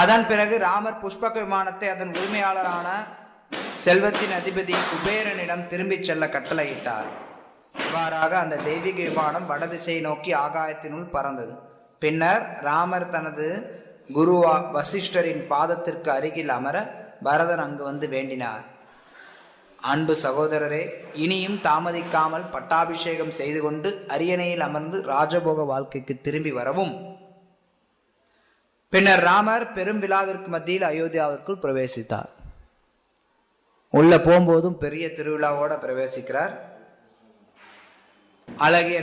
Speaker 1: அதன் பிறகு ராமர் புஷ்பக விமானத்தை அதன் உரிமையாளரான செல்வத்தின் அதிபதி குபேரனிடம் திரும்பிச் செல்ல கட்டளையிட்டார். இவ்வாறாக அந்த தெய்வீக விமானம் வடதிசையை நோக்கி ஆகாயத்தினுள் பறந்தது. பின்னர் ராமர் தனது குரு வசிஷ்டரின் பாதத்திற்கு அருகில் அமர பரதன் அங்கு வேண்டினார். அன்பு சகோதரரே, இனியும் தாமதிக்காமல் பட்டாபிஷேகம் செய்து கொண்டு அரியணையில் அமர்ந்து ராஜபோக வாழ்க்கைக்கு திரும்பி வரவும். பின்னர் ராமர் பெரும் விழாவிற்கு மத்தியில் அயோத்தியாவிற்குள் பிரவேசித்தார். உள்ள போகும்போதும் பெரிய திருவிழாவோட பிரவேசிக்கிறார். அழகிய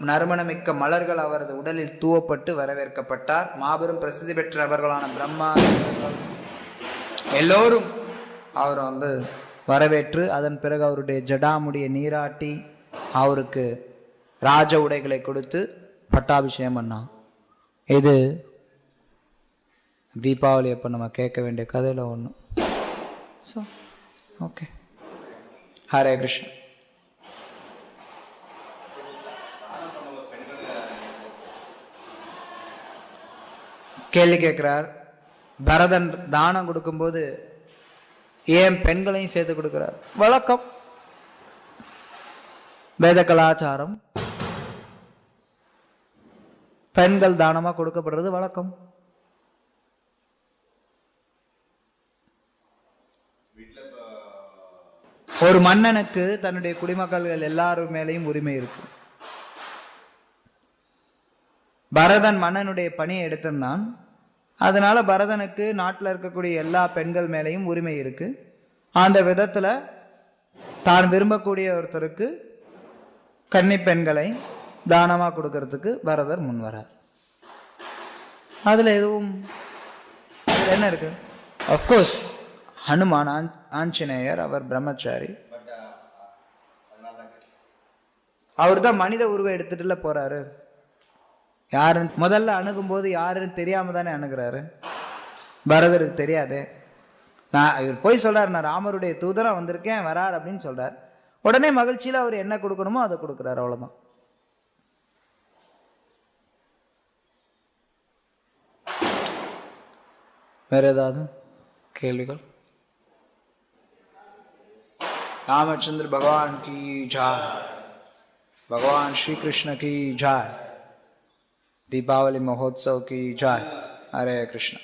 Speaker 1: நறுமணமிக்க மலர்கள் அவரது உடலில் தூவப்பட்டு வரவேற்கப்பட்டார். மாபெரும் பிரசித்தி பெற்றவர்களான பிரம்மா எல்லோரும் அவர் வரவேற்று அதன் பிறகு அவருடைய ஜடாமுடியை நீராட்டி அவருக்கு ராஜ உடைகளை கொடுத்து பட்டாபிஷேகம் பண்ணான். இது தீபாவளி அப்போ நம்ம கேட்க வேண்டிய கதையில் ஒன்று. So okay, Hare Krishna. கேள்வி கேட்கிறார், பரதன் தானம் கொடுக்கும்போது ஏன் பெண்களையும் சேர்த்து கொடுக்கிறார்? வழக்கம், வேத கலாச்சாரம், பெண்கள் தானமா கொடுக்கப்படுறது வழக்கம். ஒரு மன்னனுக்கு தன்னுடைய குடிமக்கள் எல்லாரும் மேலேயும் உரிமை இருக்கு. பரதன் மன்னனுடைய பணியை எடுத்திருந்தான். அதனால பரதனுக்கு நாட்டில் இருக்கக்கூடிய எல்லா பெண்கள் மேலேயும் உரிமை இருக்கு. அந்த விதத்துல தான் விரும்பக்கூடிய ஒருத்தருக்கு கன்னி பெண்களை தானமா கொடுக்கறதுக்கு பரதர் முன்வரார். அதுல எதுவும் என்ன இருக்கு? அப்கோர்ஸ் ஹனுமான் ஆஞ்சநேயர், அவர் பிரம்மச்சாரி, அவர் தான் மனித உருவம் எடுத்துட்டுல போறாரு. யாருன்னு முதல்ல அணுகும் போது யாருன்னு தெரியாம தானே அணுகிறாரு. பரதருக்கு தெரியாது. இவர் போய் சொல்றாரு, நான் ராமருடைய தூதரா வந்திருக்கேன், வரார் அப்படின்னு சொல்றார். உடனே மகிழ்ச்சியில அவர் என்ன கொடுக்கணுமோ அதை கொடுக்கிறார். அவ்வளவுதான். வேற ஏதாவது கேள்விகள்? रामचंद्र भगवान की जय, भगवान श्री कृष्ण की जय, दीपावली महोत्सव की जय। हरे कृष्ण।